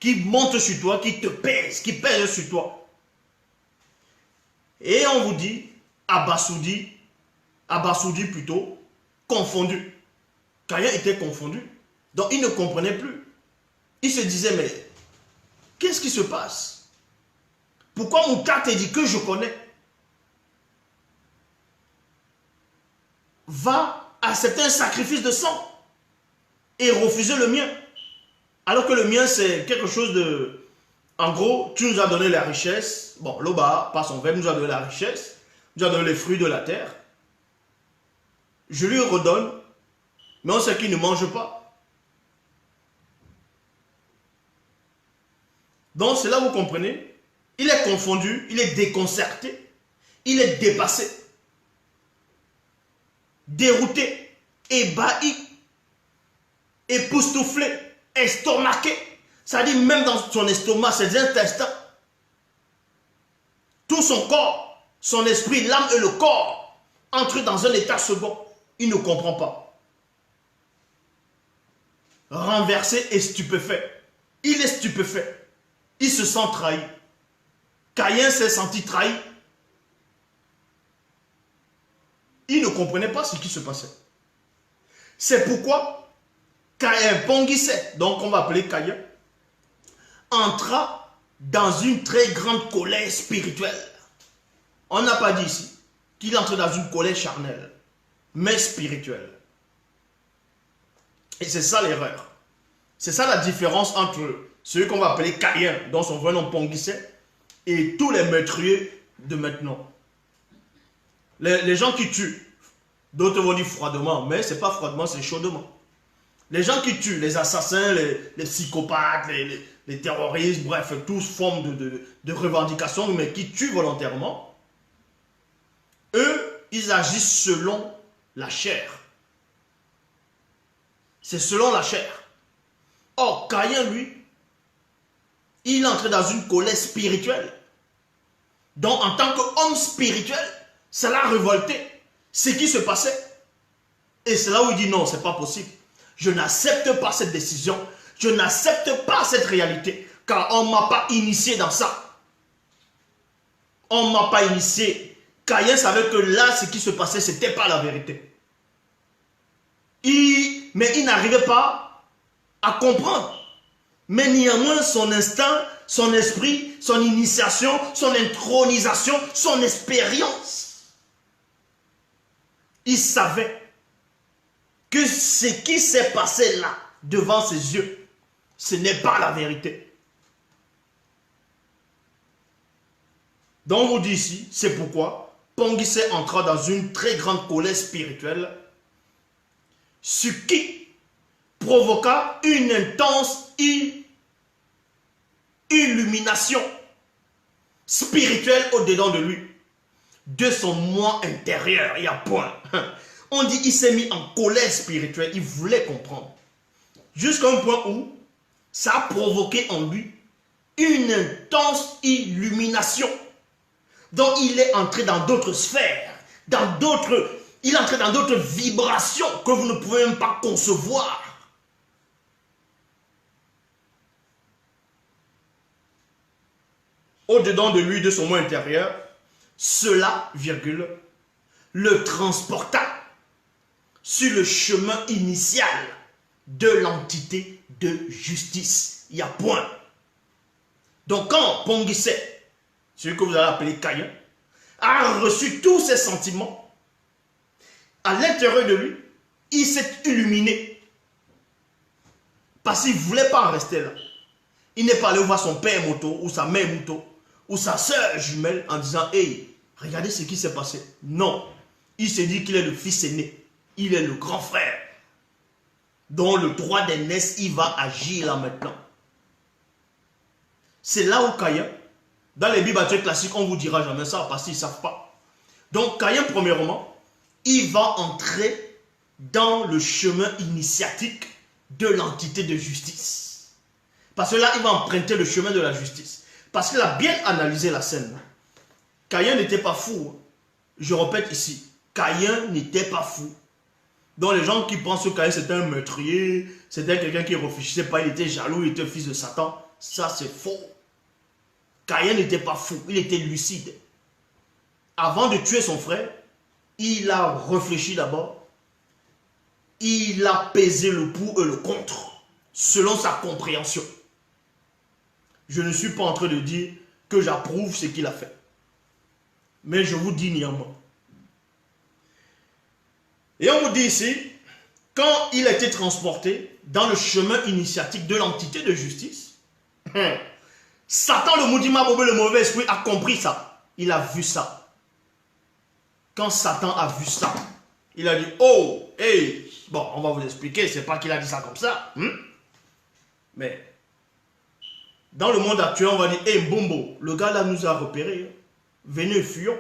qui monte sur toi, qui te pèse, qui pèse sur toi. Et on vous dit, abasourdi plutôt, confondu. Caïn était confondu. Donc, il ne comprenait plus. Il se disait, mais qu'est-ce qui se passe? Pourquoi mon cas te dit que je connais va accepter un sacrifice de sang et refuser le mien. Alors que le mien, c'est quelque chose de... En gros, tu nous as donné la richesse. Bon, Loba, par son verbe, nous a donné la richesse. Nous a donné les fruits de la terre. Je lui redonne, mais on sait qu'il ne mange pas. Donc, c'est là où vous comprenez. Il est confondu, il est déconcerté, il est dépassé, dérouté, ébahi, époustouflé, estomaqué. Ça dit même dans son estomac, ses intestins, tout son corps, son esprit, l'âme et le corps entrent dans un état second. Il ne comprend pas. Renversé et stupéfait. Il est stupéfait. Il se sent trahi. Caïn s'est senti trahi. Il ne comprenait pas ce qui se passait. C'est pourquoi Caïn, Pongisé, donc on va appeler Caïn, entra dans une très grande colère spirituelle. On n'a pas dit ici qu'il entre dans une colère charnelle, mais spirituelle. Et c'est ça l'erreur. C'est ça la différence entre celui qu'on va appeler Caïn, dont son vrai nom Pongisé, et tous les meurtriers de maintenant. Les gens qui tuent, d'autres vont dire froidement, mais ce n'est pas froidement, c'est chaudement. Les gens qui tuent, les assassins, les psychopathes, les terroristes, bref, toutes formes de revendications, mais qui tuent volontairement, eux, ils agissent selon la chair. C'est selon la chair. Or, Caïn, lui, il entre dans une colère spirituelle. Donc, en tant qu'homme spirituel, ça l'a révolté. Ce qui se passait. Et c'est là où il dit non, c'est pas possible. Je n'accepte pas cette décision. Je n'accepte pas cette réalité. Car on ne m'a pas initié dans ça. On ne m'a pas initié. Caïn savait que là, ce qui se passait, ce n'était pas la vérité. Mais il n'arrivait pas à comprendre. Mais néanmoins, son instinct, son esprit, son initiation, son intronisation, son expérience, il savait que ce qui s'est passé là, devant ses yeux, ce n'est pas la vérité. Donc on vous dit ici, c'est pourquoi Pongissé entra dans une très grande colère spirituelle, ce qui provoqua une intense illumination spirituelle au-dedans de lui, de son moi intérieur. Il y a point. On dit qu'il s'est mis en colère spirituelle, il voulait comprendre. Jusqu'à un point où ça a provoqué en lui une intense illumination. Donc il est entré dans d'autres sphères, il est entré dans d'autres vibrations que vous ne pouvez même pas concevoir. Au-dedans de lui, de son moi intérieur, cela, virgule, le transporta sur le chemin initial de l'entité de justice. Il y a point. Donc quand Pongissé, celui que vous allez appeler Caïn, a reçu tous ces sentiments, à l'intérieur de lui, il s'est illuminé. Parce qu'il ne voulait pas en rester là. Il n'est pas allé voir son père moto, ou sa mère moto, ou sa soeur jumelle en disant « Hey, regardez ce qui s'est passé. » Non. Il s'est dit qu'il est le fils aîné. Il est le grand frère. Dont le droit d'aînesse, il va agir là maintenant. C'est là où Caïn, dans les Bibles classiques, on ne vous dira jamais ça parce qu'ils ne savent pas. Donc Caïn, premièrement, il va entrer dans le chemin initiatique de l'entité de justice. Parce que là, il va emprunter le chemin de la justice. Parce qu'il a bien analysé la scène. Caïn n'était pas fou. Je répète ici, Caïn n'était pas fou. Donc les gens qui pensent que Caïn c'était un meurtrier, c'était quelqu'un qui ne réfléchissait pas, il était jaloux, il était fils de Satan, ça c'est faux. Caïn n'était pas fou, il était lucide. Avant de tuer son frère, il a réfléchi d'abord. Il a pesé le pour et le contre, selon sa compréhension. Je ne suis pas en train de dire que j'approuve ce qu'il a fait. Mais je vous dis néanmoins. Et on vous dit ici, quand il a été transporté dans le chemin initiatique de l'entité de justice, Satan, le Moudima Bobé, le mauvais esprit, a compris ça. Il a vu ça. Quand Satan a vu ça, il a dit, oh, hey, bon, on va vous expliquer, c'est pas qu'il a dit ça comme ça. Mais, dans le monde actuel, on va dire, hey, Bombo, le gars là nous a repérés. Venez, fuyons.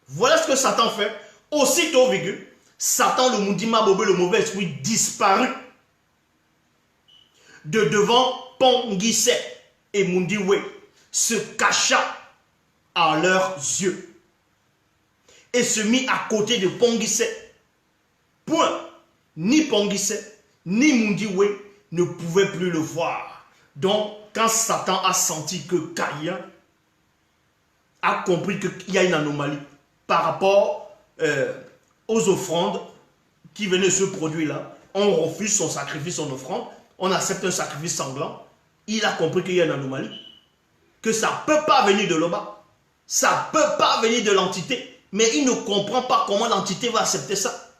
Voilà ce que Satan fait. Aussitôt, virgule, Satan, le Moudima Bobé, le mauvais esprit, disparut de devant Pongissé et Mundiwe, se cacha à leurs yeux et se mit à côté de Pongissé. Point. Ni Pongissé, ni Mundiwe ne pouvaient plus le voir. Donc, quand Satan a senti que Caïn a compris qu'il y a une anomalie par rapport aux offrandes qui venaient se produire là, on refuse son sacrifice, son offrande, on accepte un sacrifice sanglant, il a compris qu'il y a une anomalie, que ça ne peut pas venir de là-bas, ça ne peut pas venir de l'entité, mais il ne comprend pas comment l'entité va accepter ça.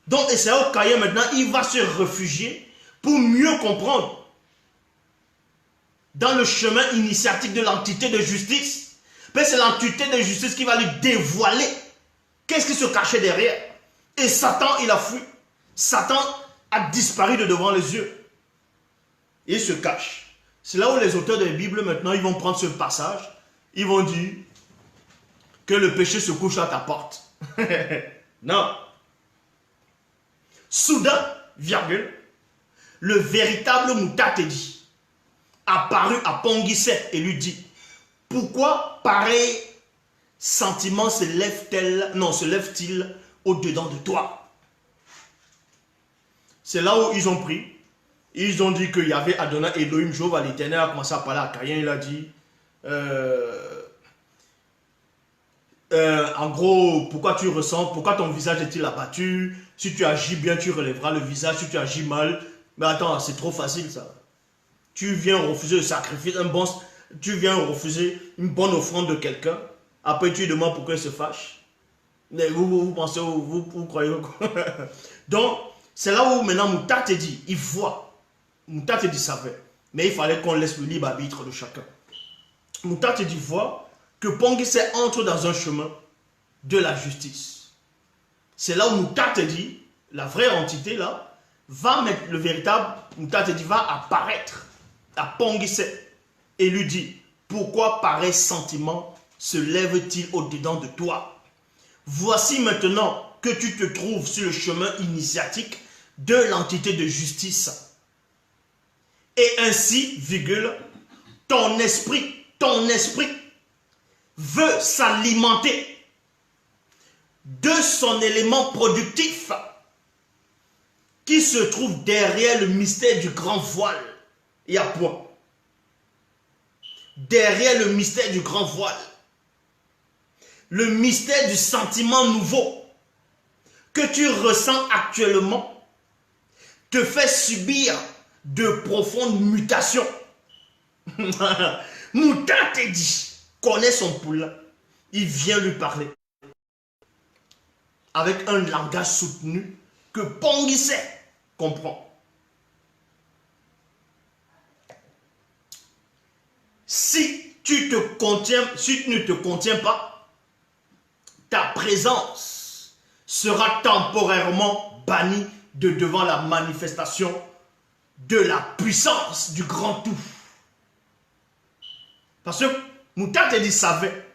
Donc, et c'est au Caïn maintenant, il va se réfugier pour mieux comprendre dans le chemin initiatique de l'entité de justice. Mais c'est l'entité de justice qui va lui dévoiler qu'est-ce qui se cachait derrière. Et Satan, il a fui. Satan a disparu de devant les yeux. Il se cache. C'est là où les auteurs de la Bible, maintenant, ils vont prendre ce passage. Ils vont dire que le péché se couche à ta porte. Non. Soudain, virgule, le véritable Moutatedi apparut à Pongissé et lui dit, pourquoi pareil sentiment se lève-t-il au-dedans de toi? C'est là où ils ont pris. Ils ont dit qu'il y avait Adonai Elohim, Jéhovah l'Éternel a commencé à parler à Caïn. Il a dit, en gros, pourquoi tu ressens, pourquoi ton visage est-il abattu? Si tu agis bien, tu relèveras le visage. Si tu agis mal, mais attends, c'est trop facile ça. Tu viens refuser le sacrifice, tu viens refuser une bonne offrande de quelqu'un. Après, tu lui demandes pourquoi il se fâche. Mais vous pensez, vous croyez quoi? Donc, c'est là où maintenant Mouta te dit, il voit. Mouta te dit, savait. Mais il fallait qu'on laisse le libre arbitre de chacun. Mouta te dit, voit que Pongissé entre dans un chemin de la justice. C'est là où Mouta te dit, la vraie entité là, va mettre le véritable, Mouta te dit, va apparaître à Pongissé et lui dit, pourquoi pareil sentiment se lève-t-il au-dedans de toi? Voici maintenant que tu te trouves sur le chemin initiatique de l'entité de justice. Et ainsi, virgule, ton esprit veut s'alimenter de son élément productif qui se trouve derrière le mystère du grand voile. Il y a point. Derrière le mystère du grand voile. Le mystère du sentiment nouveau que tu ressens actuellement te fait subir de profondes mutations. Mouta te dit, connaît son poulain, il vient lui parler avec un langage soutenu que Pongissé comprend. Si tu ne te contiens pas, ta présence sera temporairement bannie de devant la manifestation de la puissance du grand tout. Parce que Mouta te dit savait.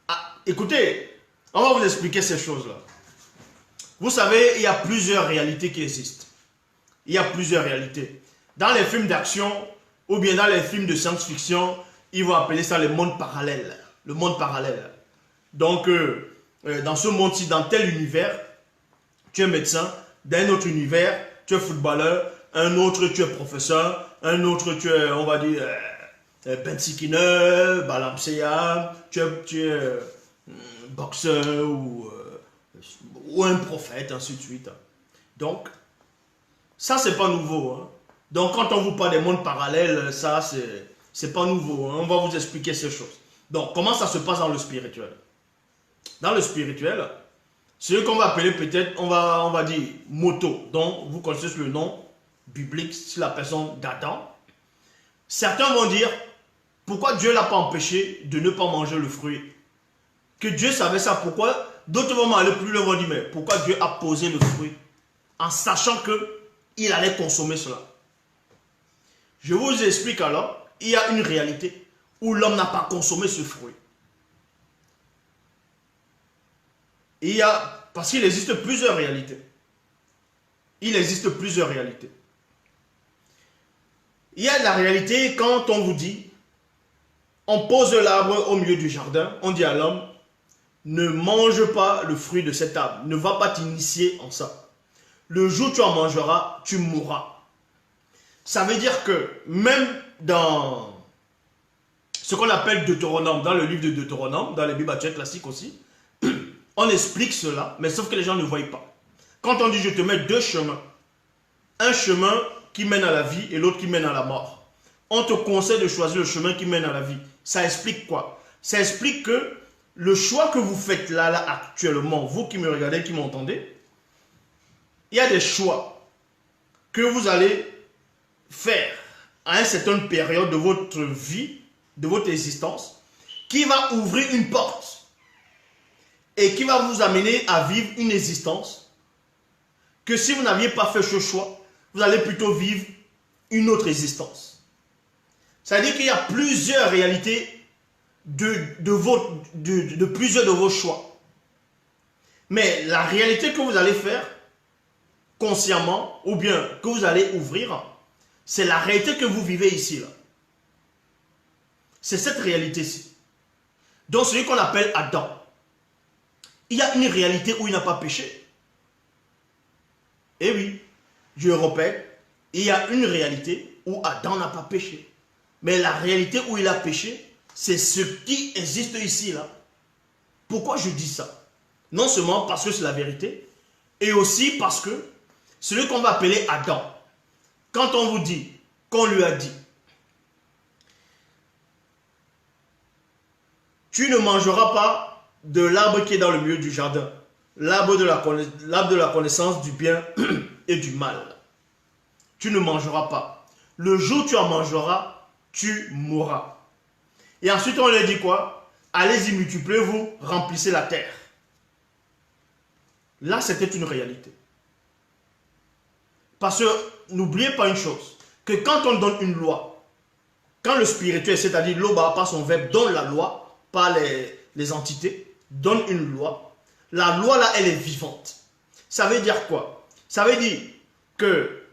Ah, écoutez, on va vous expliquer ces choses-là. Vous savez, il y a plusieurs réalités qui existent. Il y a plusieurs réalités. Dans les films d'action ou bien dans les films de science-fiction, ils vont appeler ça le monde parallèle. Le monde parallèle. Donc, dans ce monde-ci, dans tel univers, tu es médecin. Dans un autre univers, tu es footballeur. Un autre, tu es professeur. Un autre, tu es, on va dire, Bensikine, Balamseya. Tu es boxeur ou un prophète, ainsi de suite. Donc, ça, c'est pas nouveau. Hein. Donc, quand on vous parle des mondes parallèles, ça, c'est pas nouveau. Hein. On va vous expliquer ces choses. Donc, comment ça se passe dans le spirituel? Dans le spirituel, ce qu'on va appeler peut-être, on va dire moto, dont vous connaissez le nom biblique, c'est la personne d'Adam. Certains vont dire, pourquoi Dieu ne l'a pas empêché de ne pas manger le fruit? Que Dieu savait ça, pourquoi? D'autres vont aller plus loin, vont dire, mais pourquoi Dieu a posé le fruit en sachant qu'il allait consommer cela? Je vous explique alors, il y a une réalité où l'homme n'a pas consommé ce fruit. Parce qu'il existe plusieurs réalités. Il existe plusieurs réalités. Il y a la réalité quand on vous dit, on pose l'arbre au milieu du jardin, on dit à l'homme, ne mange pas le fruit de cet arbre, ne va pas t'initier en ça. Le jour où tu en mangeras, tu mourras. Ça veut dire que même dans ce qu'on appelle Deutéronome, dans le livre de Deutéronome, dans les Bibles classiques aussi, on explique cela, mais sauf que les gens ne voient pas. Quand on dit je te mets deux chemins, un chemin qui mène à la vie et l'autre qui mène à la mort, on te conseille de choisir le chemin qui mène à la vie. Ça explique quoi? Ça explique que le choix que vous faites là actuellement, vous qui me regardez, qui m'entendez, il y a des choix que vous allez faire à une certaine période de votre vie, de votre existence, qui va ouvrir une porte et qui va vous amener à vivre une existence que si vous n'aviez pas fait ce choix, vous allez plutôt vivre une autre existence. C'est-à-dire qu'il y a plusieurs réalités de plusieurs de vos choix. Mais la réalité que vous allez faire consciemment ou bien que vous allez ouvrir, c'est la réalité que vous vivez ici. Là. C'est cette réalité-ci. Donc celui qu'on appelle Adam. Il y a une réalité où il n'a pas péché. Et oui, je répète, il y a une réalité où Adam n'a pas péché. Mais la réalité où il a péché, c'est ce qui existe ici, là. Pourquoi je dis ça? Non seulement parce que c'est la vérité, et aussi parce que celui qu'on va appeler Adam, quand on vous dit, qu'on lui a dit, tu ne mangeras pas de l'arbre qui est dans le milieu du jardin, l'arbre de la connaissance du bien et du mal. Tu ne mangeras pas. Le jour où tu en mangeras, tu mourras. Et ensuite, on leur dit quoi? Allez-y, multipliez-vous, remplissez la terre. Là, c'était une réalité. Parce que, n'oubliez pas une chose, que quand on donne une loi, quand le spirituel, c'est-à-dire l'Oba, par son verbe, donne la loi, par les entités, donne une loi, la loi là, elle est vivante. Ça veut dire quoi? Ça veut dire que,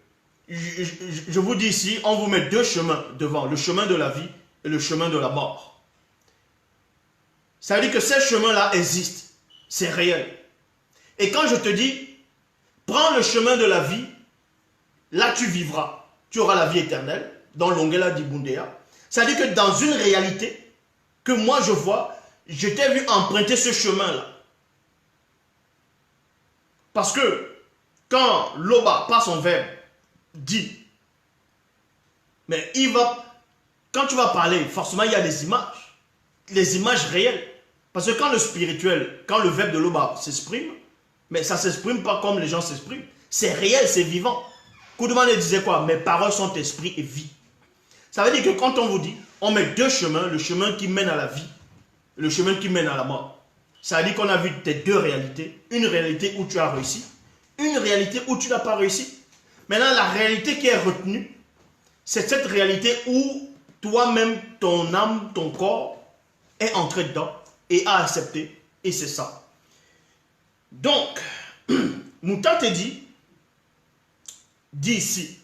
je vous dis ici, on vous met deux chemins devant, le chemin de la vie et le chemin de la mort. Ça veut dire que ces chemins-là existent, c'est réel. Et quand je te dis, prends le chemin de la vie, là tu vivras, tu auras la vie éternelle, dans l'Ongela d'Ibundea. Ça veut dire que dans une réalité que moi je vois, je t'ai vu emprunter ce chemin-là. Parce que quand l'Oba, par son verbe, dit, mais quand tu vas parler, forcément il y a des images réelles. Parce que quand le spirituel, quand le verbe de l'Oba s'exprime, mais ça ne s'exprime pas comme les gens s'expriment. C'est réel, c'est vivant. Koudouman disait quoi? Mes paroles sont esprit et vie. Ça veut dire que quand on vous dit, on met deux chemins, le chemin qui mène à la vie, le chemin qui mène à la mort. Ça veut dire qu'on a vu tes deux réalités. Une réalité où tu as réussi, une réalité où tu n'as pas réussi. Maintenant, la réalité qui est retenue, c'est cette réalité où toi-même, ton âme, ton corps est entré dedans et a accepté. Et c'est ça. Donc, Mouta te dit ici,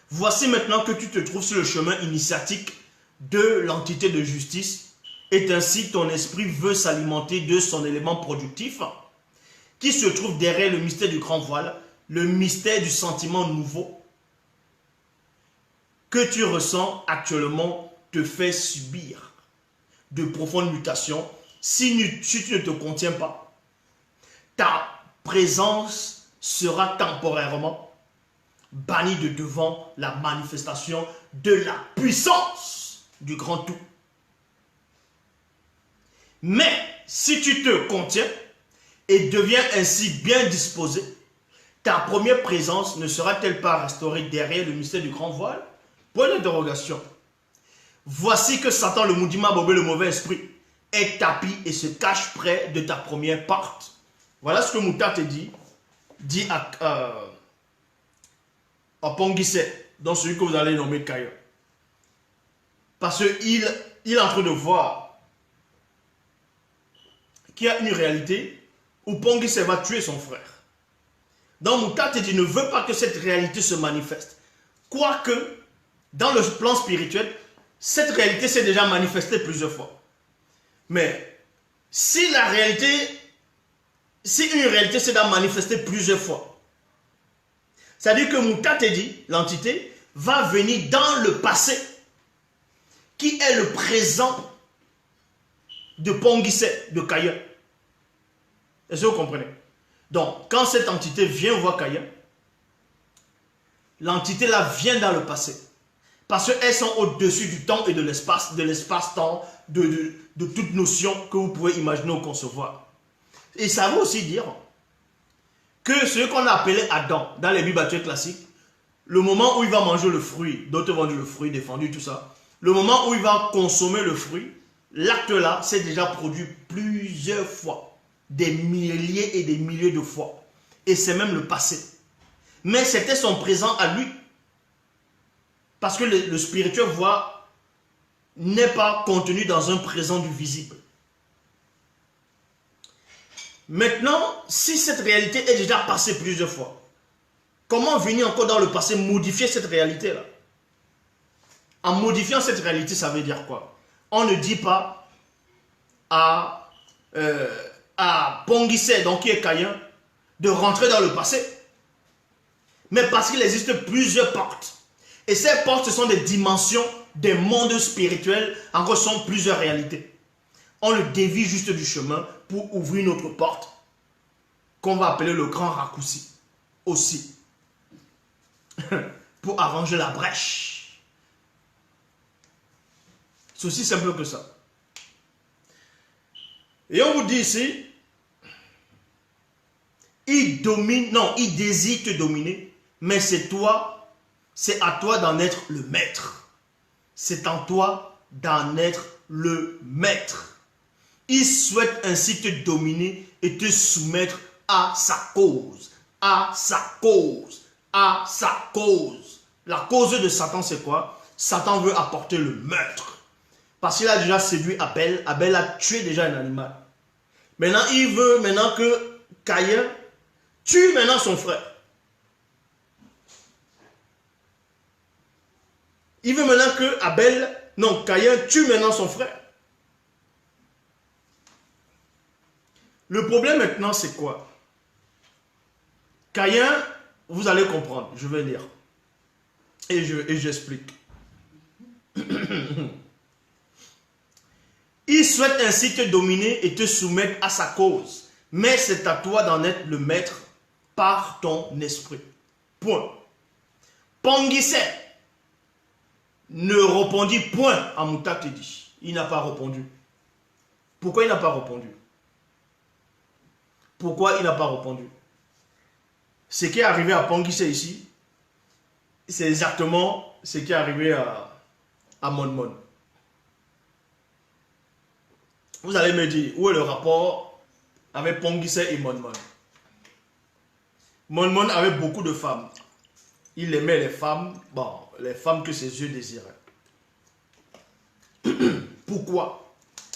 voici maintenant que tu te trouves sur le chemin initiatique de l'entité de justice, et ainsi ton esprit veut s'alimenter de son élément productif, qui se trouve derrière le mystère du grand voile, le mystère du sentiment nouveau, que tu ressens actuellement te fait subir de profondes mutations si tu ne te contiens pas. Ta présence sera temporairement bannie de devant la manifestation de la puissance du grand tout. Mais si tu te contiens et deviens ainsi bien disposé, ta première présence ne sera-t-elle pas restaurée derrière le mystère du grand voile? Point d'interrogation. Voici que Satan, le Moudima Bobé, le mauvais esprit, est tapis et se cache près de ta première porte. Voilà ce que Mouta te dit à Ponguissé, dans celui que vous allez nommer Kaya. Parce qu'il est en train de voir qu'il y a une réalité où Ponguissé va tuer son frère. Donc Mouta te dit, ne veut pas que cette réalité se manifeste. Quoique, dans le plan spirituel, cette réalité s'est déjà manifestée plusieurs fois. Mais si une réalité s'est déjà manifestée plusieurs fois, c'est-à-dire que Mouta te dit, l'entité, va venir dans le passé, qui est le présent de Ponguissé, de Kaya. Est-ce que vous comprenez? Donc, quand cette entité vient voir Kaya, l'entité là vient dans le passé. Parce qu'elles sont au-dessus du temps et de l'espace-temps, de toute notion que vous pouvez imaginer ou concevoir. Et ça veut aussi dire que ce qu'on a appelé Adam dans les Bibles classiques, le moment où il va manger le fruit, d'autres vont dire le fruit défendu, tout ça, le moment où il va consommer le fruit, l'acte là s'est déjà produit plusieurs fois, des milliers et des milliers de fois. Et c'est même le passé. Mais c'était son présent à lui. Parce que le spirituel voit n'est pas contenu dans un présent du visible. Maintenant, si cette réalité est déjà passée plusieurs fois, comment venir encore dans le passé modifier cette réalité-là? En modifiant cette réalité, ça veut dire quoi? On ne dit pas à Ponguissé, donc qui est Caïn, de rentrer dans le passé. Mais parce qu'il existe plusieurs portes. Et ces portes, ce sont des dimensions des mondes spirituels, encore sont plusieurs réalités. On le dévie juste du chemin pour ouvrir une autre porte, qu'on va appeler le grand raccourci, aussi. Pour arranger la brèche. C'est aussi simple que ça. Et on vous dit ici, il domine, non, il désire te dominer, mais c'est à toi d'en être le maître. C'est en toi d'en être le maître. Il souhaite ainsi te dominer et te soumettre à sa cause. À sa cause. À sa cause. La cause de Satan, c'est quoi? Satan veut apporter le meurtre. Parce qu'il a déjà séduit Abel. Abel a tué déjà un animal. Maintenant, il veut que Caïn tue maintenant son frère. Il veut maintenant que Caïn tue maintenant son frère. Le problème maintenant, c'est quoi? Caïn, vous allez comprendre, je vais lire. Et j'explique. Il souhaite ainsi te dominer et te soumettre à sa cause. Mais c'est à toi d'en être le maître par ton esprit. Point. Pangissé ne répondit point à Moutatedi. Il n'a pas répondu. Pourquoi il n'a pas répondu? Pourquoi il n'a pas répondu? Ce qui est arrivé à Pangissé ici, c'est exactement ce qui est arrivé à Monmon. Vous allez me dire, où est le rapport avec Pangissé et Monmon? Monmon avait beaucoup de femmes. Il aimait les femmes, les femmes que ses yeux désiraient. Pourquoi?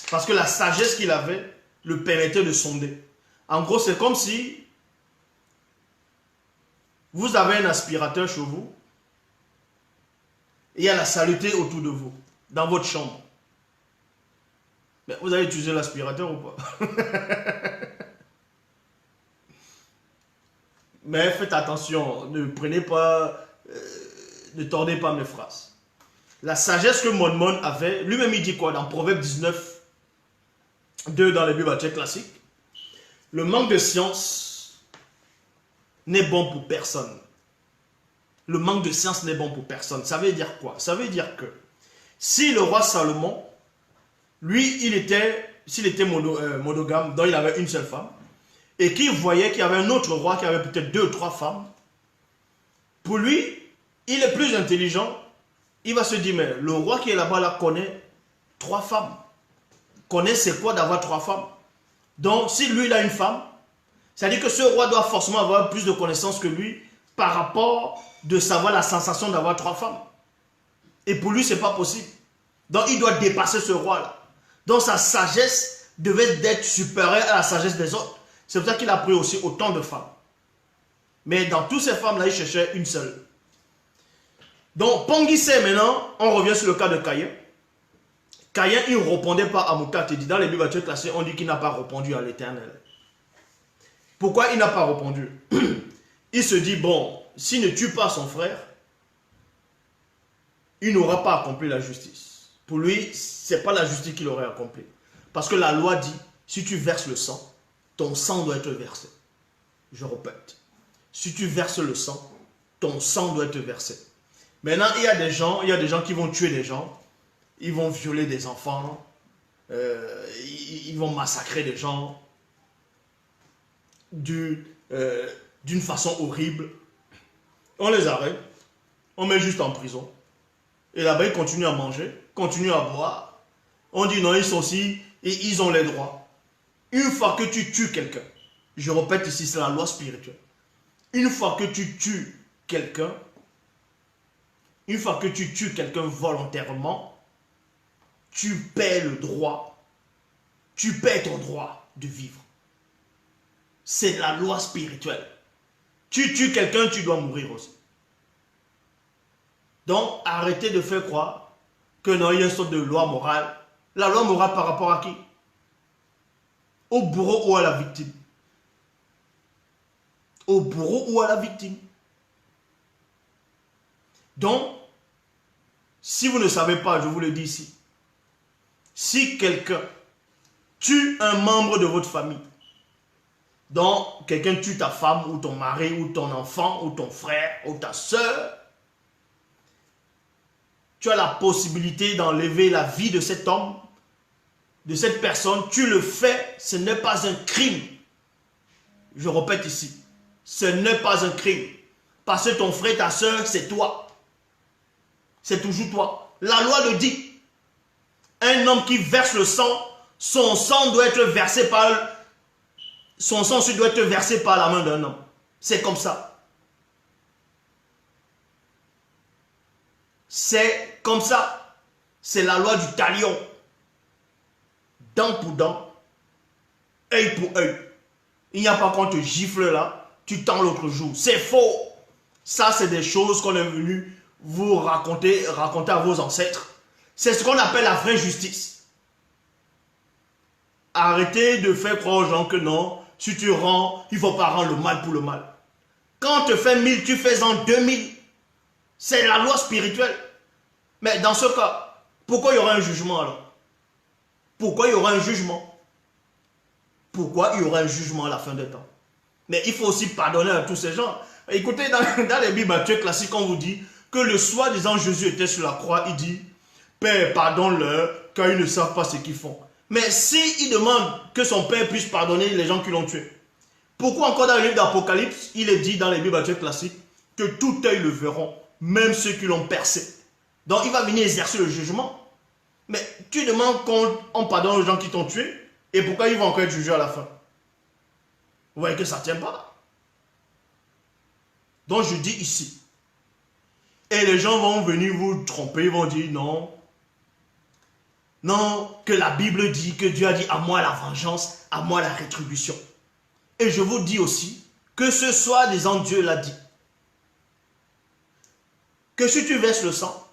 Parce que la sagesse qu'il avait le permettait de sonder. En gros, c'est comme si vous avez un aspirateur chez vous et il y a la saleté autour de vous, dans votre chambre. Mais vous avez utilisé l'aspirateur ou pas? Mais faites attention, ne prenez pas, ne tordez pas mes phrases. La sagesse que Monmon avait, lui-même il dit quoi dans Proverbe 19, 2 dans les Bibles classiques? Le manque de science n'est bon pour personne. Le manque de science n'est bon pour personne. Ça veut dire quoi? Ça veut dire que si le roi Salomon, lui, s'il était monogame, donc il avait une seule femme, et qu'il voyait qu'il y avait un autre roi qui avait peut-être 2 ou 3 femmes, pour lui, il est plus intelligent. Il va se dire, mais le roi qui est là-bas là connaît 3 femmes. Connaît c'est quoi d'avoir 3 femmes. Donc, si lui, il a une femme, ça veut dire que ce roi doit forcément avoir plus de connaissances que lui par rapport de savoir la sensation d'avoir 3 femmes. Et pour lui, ce n'est pas possible. Donc, il doit dépasser ce roi-là. Donc, sa sagesse devait être supérieure à la sagesse des autres. C'est pour ça qu'il a pris aussi autant de femmes. Mais dans toutes ces femmes-là, il cherchait une seule. Donc, Pangissé, maintenant, on revient sur le cas de Caïn. Caïn, il ne répondait pas à Moutatedi. Dans les Bibles classées, on dit qu'il n'a pas répondu à l'Éternel. Pourquoi il n'a pas répondu? Il se dit, bon, s'il ne tue pas son frère, il n'aura pas accompli la justice. Pour lui, ce n'est pas la justice qu'il aurait accomplie. Parce que la loi dit, si tu verses le sang, ton sang doit être versé. Je répète, si tu verses le sang, ton sang doit être versé. Maintenant, il y a des gens qui vont tuer des gens, ils vont violer des enfants, ils vont massacrer des gens d'une façon horrible. On les arrête, on met juste en prison. Et là-bas, ils continuent à manger, continuent à boire. On dit non, ils sont aussi, et ils ont les droits. Une fois que tu tues quelqu'un, je répète ici, c'est la loi spirituelle. Une fois que tu tues quelqu'un, volontairement, tu paies le droit, tu paies ton droit de vivre. C'est la loi spirituelle. Tu tues quelqu'un, tu dois mourir aussi. Donc, arrêtez de faire croire que non, il y a une sorte de loi morale. La loi morale par rapport à qui? Au bourreau ou à la victime? Au bourreau ou à la victime? Donc, si vous ne savez pas, je vous le dis ici, si quelqu'un tue un membre de votre famille, donc quelqu'un tue ta femme ou ton mari ou ton enfant ou ton frère ou ta soeur, tu as la possibilité d'enlever la vie de cet homme de cette personne, tu le fais, ce n'est pas un crime. Je répète ici, ce n'est pas un crime. Parce que ton frère, ta soeur, c'est toi. C'est toujours toi. La loi le dit. Un homme qui verse le sang, son sang doit être versé par... Son sang doit être versé par la main d'un homme. C'est comme ça. C'est comme ça. C'est la loi du talion. Dent pour dent, œil pour œil. Il n'y a pas qu'on te gifle là, tu tends l'autre jour. C'est faux. Ça, c'est des choses qu'on est venu vous raconter à vos ancêtres. C'est ce qu'on appelle la vraie justice. Arrêtez de faire croire aux gens que non, si tu rends, il ne faut pas rendre le mal pour le mal. Quand on te fait 1000, tu fais en 2000. C'est la loi spirituelle. Mais dans ce cas, pourquoi il y aura un jugement alors? Pourquoi il y aura un jugement? Pourquoi il y aura un jugement à la fin des temps? Mais il faut aussi pardonner à tous ces gens. Écoutez, dans les Bibles actuelles classiques, on vous dit que le soi-disant Jésus était sur la croix, il dit « Père, pardonne-leur, car ils ne savent pas ce qu'ils font. » Mais s'il demande que son Père puisse pardonner les gens qui l'ont tué, pourquoi encore dans le livre d'Apocalypse, il est dit dans les Bibles actuelles classiques que tout œil le verront, même ceux qui l'ont percé. Donc il va venir exercer le jugement. Mais tu demandes qu'on pardonne aux gens qui t'ont tué, et pourquoi ils vont encore être jugés à la fin? Vous voyez que ça ne tient pas. Donc je dis ici, et les gens vont venir vous tromper, ils vont dire non, non, que la Bible dit, que Dieu a dit à moi la vengeance, à moi la rétribution. Et je vous dis aussi que ce soi-disant Dieu l'a dit. Que si tu verses le sang,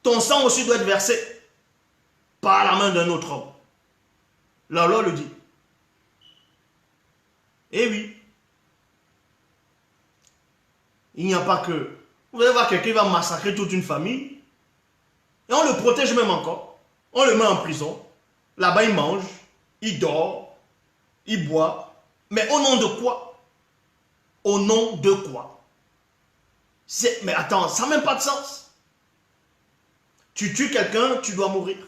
ton sang aussi doit être versé par la main d'un autre homme. La loi le dit. Eh oui. Il n'y a pas que... Vous allez voir quelqu'un qui va massacrer toute une famille. Et on le protège même encore. On le met en prison. Là-bas, il mange, il dort, il boit. Mais au nom de quoi? Au nom de quoi? Mais attends, ça n'a même pas de sens. Tu tues quelqu'un, tu dois mourir.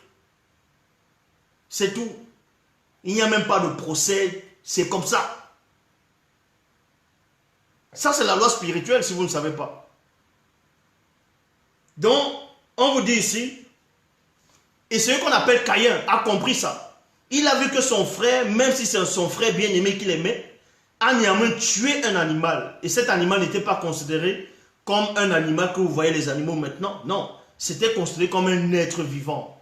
C'est tout. Il n'y a même pas de procès. C'est comme ça. Ça, c'est la loi spirituelle, si vous ne savez pas. Donc, on vous dit ici, et celui qu'on appelle Caïn a compris ça. Il a vu que son frère, même si c'est son frère bien-aimé qu'il aimait, a néanmoins tué un animal. Et cet animal n'était pas considéré comme un animal que vous voyez les animaux maintenant. Non, c'était considéré comme un être vivant.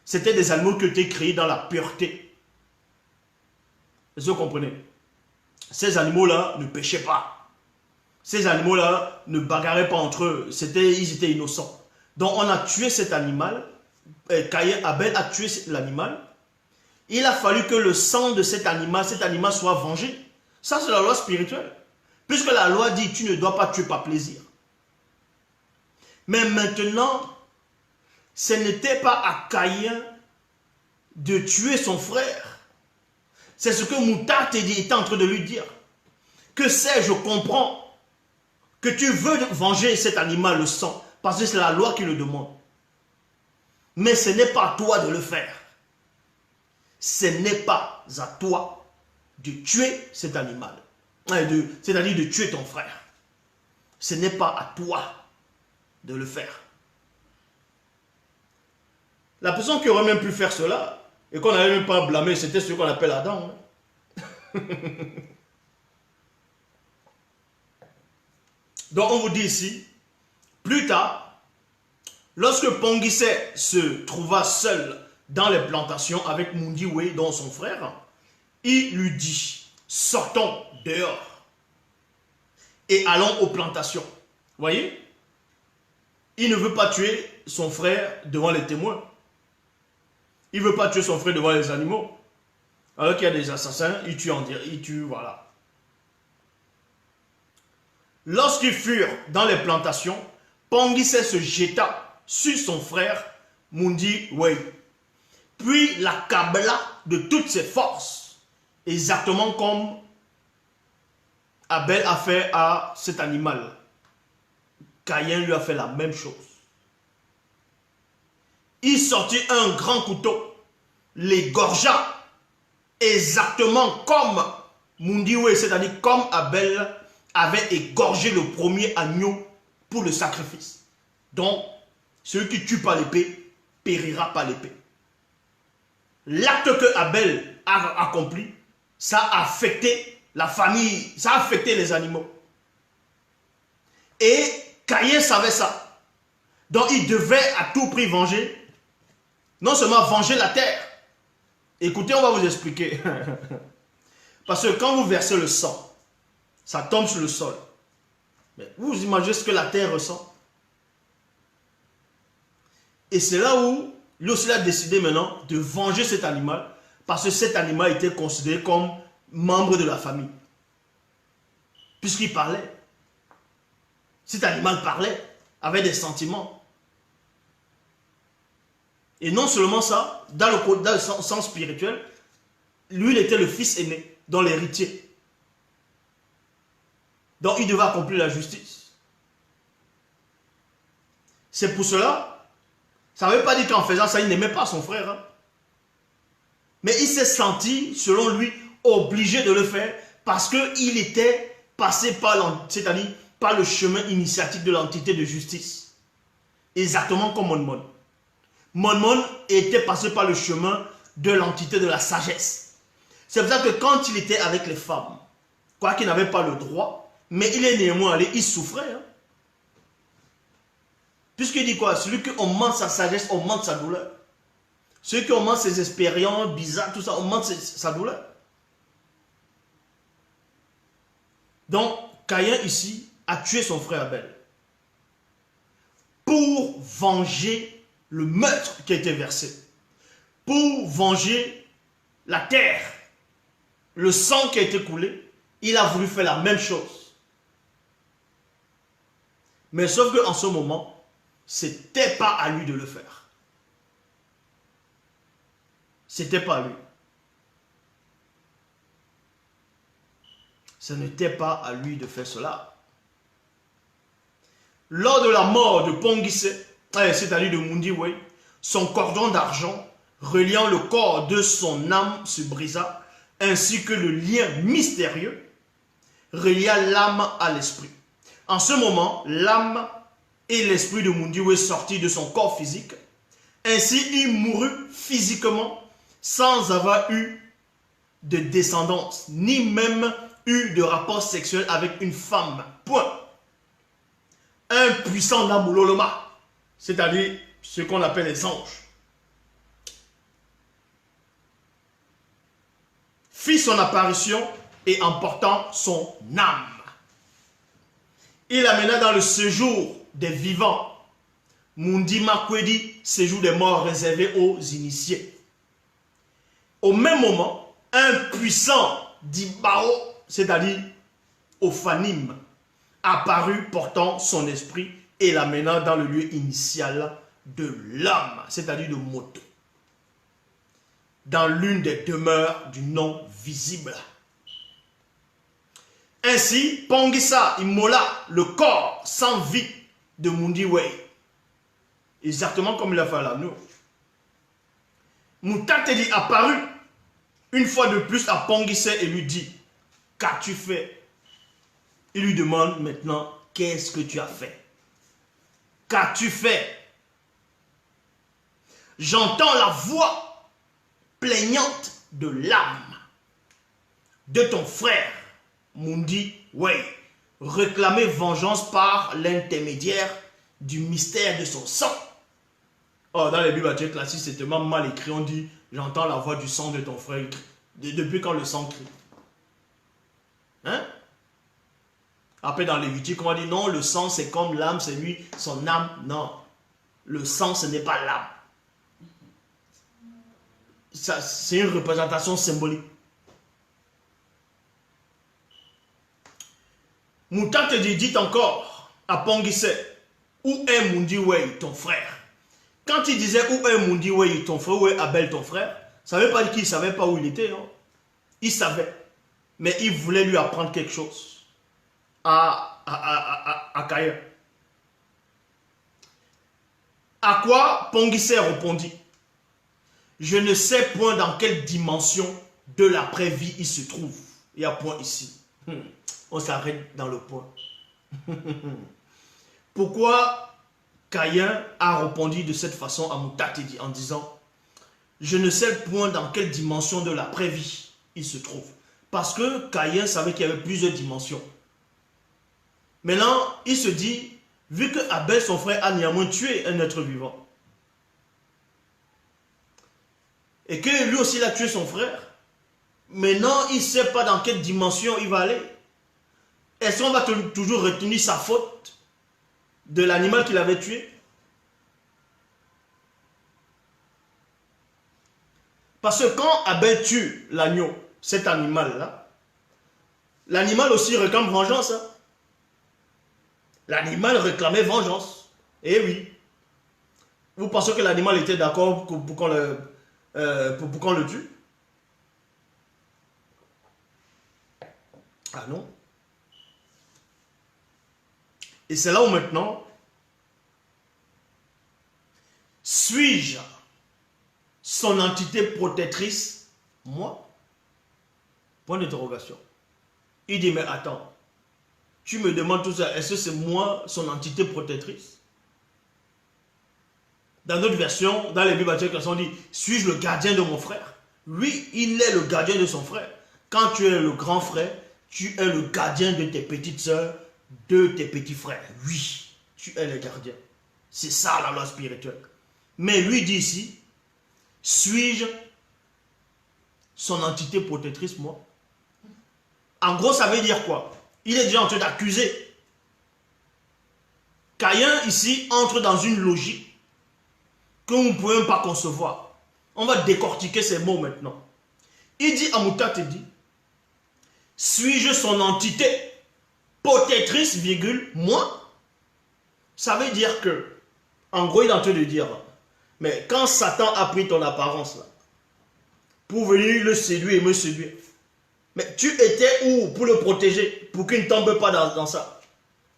C'était des animaux qui étaient créés dans la pureté. Est-ce que vous comprenez? Ces animaux-là ne péchaient pas. Ces animaux-là ne bagarraient pas entre eux. Ils étaient innocents. Donc on a tué cet animal. Abel a tué l'animal. Il a fallu que le sang de cet animal soit vengé. Ça, c'est la loi spirituelle. Puisque la loi dit tu ne dois pas tuer par plaisir. Mais maintenant, ce n'était pas à Caïn de tuer son frère. C'est ce que Mouta était en train de lui dire. Que c'est, je comprends que tu veux venger cet animal, le sang, parce que c'est la loi qui le demande. Mais ce n'est pas à toi de le faire. Ce n'est pas à toi de tuer cet animal. C'est-à-dire de tuer ton frère. Ce n'est pas à toi de le faire. La personne qui aurait même pu faire cela, et qu'on n'avait même pas blâmé, c'était ce qu'on appelle Adam. Donc on vous dit ici, plus tard, lorsque Ponguissé se trouva seul dans les plantations avec Mundiwe, dont son frère, il lui dit, sortons dehors et allons aux plantations. Voyez? Il ne veut pas tuer son frère devant les témoins. Il ne veut pas tuer son frère devant les animaux. Alors qu'il y a des assassins, il tue, voilà. Lorsqu'ils furent dans les plantations, Ponguissé se jeta sur son frère Mundiwe, puis l'accabla de toutes ses forces, exactement comme Abel a fait à cet animal. Caïn lui a fait la même chose. Il sortit un grand couteau l'égorgea exactement comme Mundiwe, c'est-à-dire comme Abel avait égorgé le premier agneau pour le sacrifice. Donc, celui qui tue par l'épée périra par l'épée. L'acte que Abel a accompli, ça a affecté la famille, ça a affecté les animaux. Et Caïn savait ça. Donc il devait à tout prix venger, non seulement venger la terre. Écoutez, on va vous expliquer. Parce que quand vous versez le sang, ça tombe sur le sol. Mais vous imaginez ce que la terre ressent. Et c'est là où lui aussi a décidé maintenant de venger cet animal, parce que cet animal était considéré comme membre de la famille. Puisqu'il parlait. Cet animal parlait, avait des sentiments. Et non seulement ça, dans le sens spirituel, lui il était le fils aîné, dans l'héritier. Donc il devait accomplir la justice. C'est pour cela, ça ne veut pas dire qu'en faisant ça, il n'aimait pas son frère. Hein. Mais il s'est senti, selon lui, obligé de le faire parce qu'il était passé par, c'est-à-dire par le chemin initiatique de l'entité de justice. Exactement comme Mon-Mon. Mon-Mon était passé par le chemin de l'entité de la sagesse. C'est pour ça que quand il était avec les femmes, quoi qu'il n'avait pas le droit, mais il est néanmoins allé, il souffrait. Hein. Puisqu'il dit quoi? Celui qui augmente sa sagesse, augmente sa douleur. Celui qui augmente ses expériences bizarres, tout ça, augmente sa douleur. Donc, Caïn ici a tué son frère Abel pour venger le meurtre qui a été versé, pour venger la terre, le sang qui a été coulé. Il a voulu faire la même chose. Mais sauf qu'en ce moment, c'était pas à lui de le faire. C'était pas à lui. Ce n'était pas à lui de faire cela. Lors de la mort de Pongise, c'est-à-dire de Mundiwe, son cordon d'argent reliant le corps de son âme se brisa, ainsi que le lien mystérieux relia l'âme à l'esprit. En ce moment, l'âme et l'esprit de Mundiwe sortirent de son corps physique. Ainsi, il mourut physiquement sans avoir eu de descendance, ni même eu de rapport sexuel avec une femme. Point. Un puissant Namuloloma, c'est-à-dire ce qu'on appelle les anges, fit son apparition et emportant son âme. Il l'amena dans le séjour des vivants. Mundi Makwedi, séjour des morts réservé aux initiés. Au même moment, un puissant Dibao, c'est-à-dire Ophanim, apparut portant son esprit et l'amenant dans le lieu initial de l'âme, c'est-à-dire de Moto, dans l'une des demeures du non visible. Ainsi, Pongisa immola le corps sans vie de Mundiwe, exactement comme il a fait à l'agneau. Mutateli apparut une fois de plus à Pongisa et lui dit: qu'as-tu fait? Il lui demande maintenant: qu'est-ce que tu as fait? Qu'as-tu fait? J'entends la voix plaignante de l'âme de ton frère Mundi Wei réclamer vengeance par l'intermédiaire du mystère de son sang. Oh, dans les Bibles classiques, c'est tellement mal écrit. On dit: j'entends la voix du sang de ton frère. Depuis quand le sang crie? Hein? Après, dans Lévitique, on dit: non, le sang, c'est comme l'âme, c'est lui, son âme. Non, le sang, ce n'est pas l'âme. C'est une représentation symbolique. Moutate dit encore à Pongise: où est Mundiwe, ton frère? Quand il disait où est Mundiwe, ton frère, où est Abel, ton frère, ça ne veut pas dire qu'il ne savait pas où il était. Hein. Il savait. Mais il voulait lui apprendre quelque chose à Caïn. À quoi Pongise répondit: Je ne sais point dans quelle dimension de l'après-vie il se trouve. Il y a point ici. On s'arrête dans le point. Pourquoi Caïn a répondu de cette façon à Moutatedi en disant je ne sais point dans quelle dimension de l'après-vie il se trouve. Parce que Caïn savait qu'il y avait plusieurs dimensions. Maintenant, il se dit, vu que Abel, son frère, a néanmoins tué un être vivant, et que lui aussi il a tué son frère, maintenant il ne sait pas dans quelle dimension il va aller. Est-ce qu'on va toujours retenir sa faute de l'animal qu'il avait tué? Parce que quand Abel tue l'agneau, cet animal-là, l'animal aussi réclame vengeance. Hein? L'animal réclamait vengeance. Eh oui. Vous pensez que l'animal était d'accord pour qu'on le tue? Ah non. Et c'est là où maintenant, suis-je son entité protectrice, moi? Point d'interrogation. Il dit, mais attends, tu me demandes tout ça, est-ce que c'est moi son entité protectrice? Dans d'autres versions, dans les Bibles, on dit, suis-je le gardien de mon frère? Oui, il est le gardien de son frère. Quand tu es le grand frère, tu es le gardien de tes petites soeurs, de tes petits frères. Oui, tu es le gardien. C'est ça la loi spirituelle. Mais lui dit ici, suis-je son entité protectrice, moi? En gros, ça veut dire quoi? Il est déjà en train d'accuser. Caïn, ici, entre dans une logique que vous ne pouvez même pas concevoir. On va décortiquer ces mots maintenant. Il dit à Moutatedi, suis-je son entité protectrice, virgule, moi? Ça veut dire que, en gros, il est en train de dire, mais quand Satan a pris ton apparence, là, pour venir le séduire et me séduire, mais tu étais où pour le protéger, pour qu'il ne tombe pas dans ça?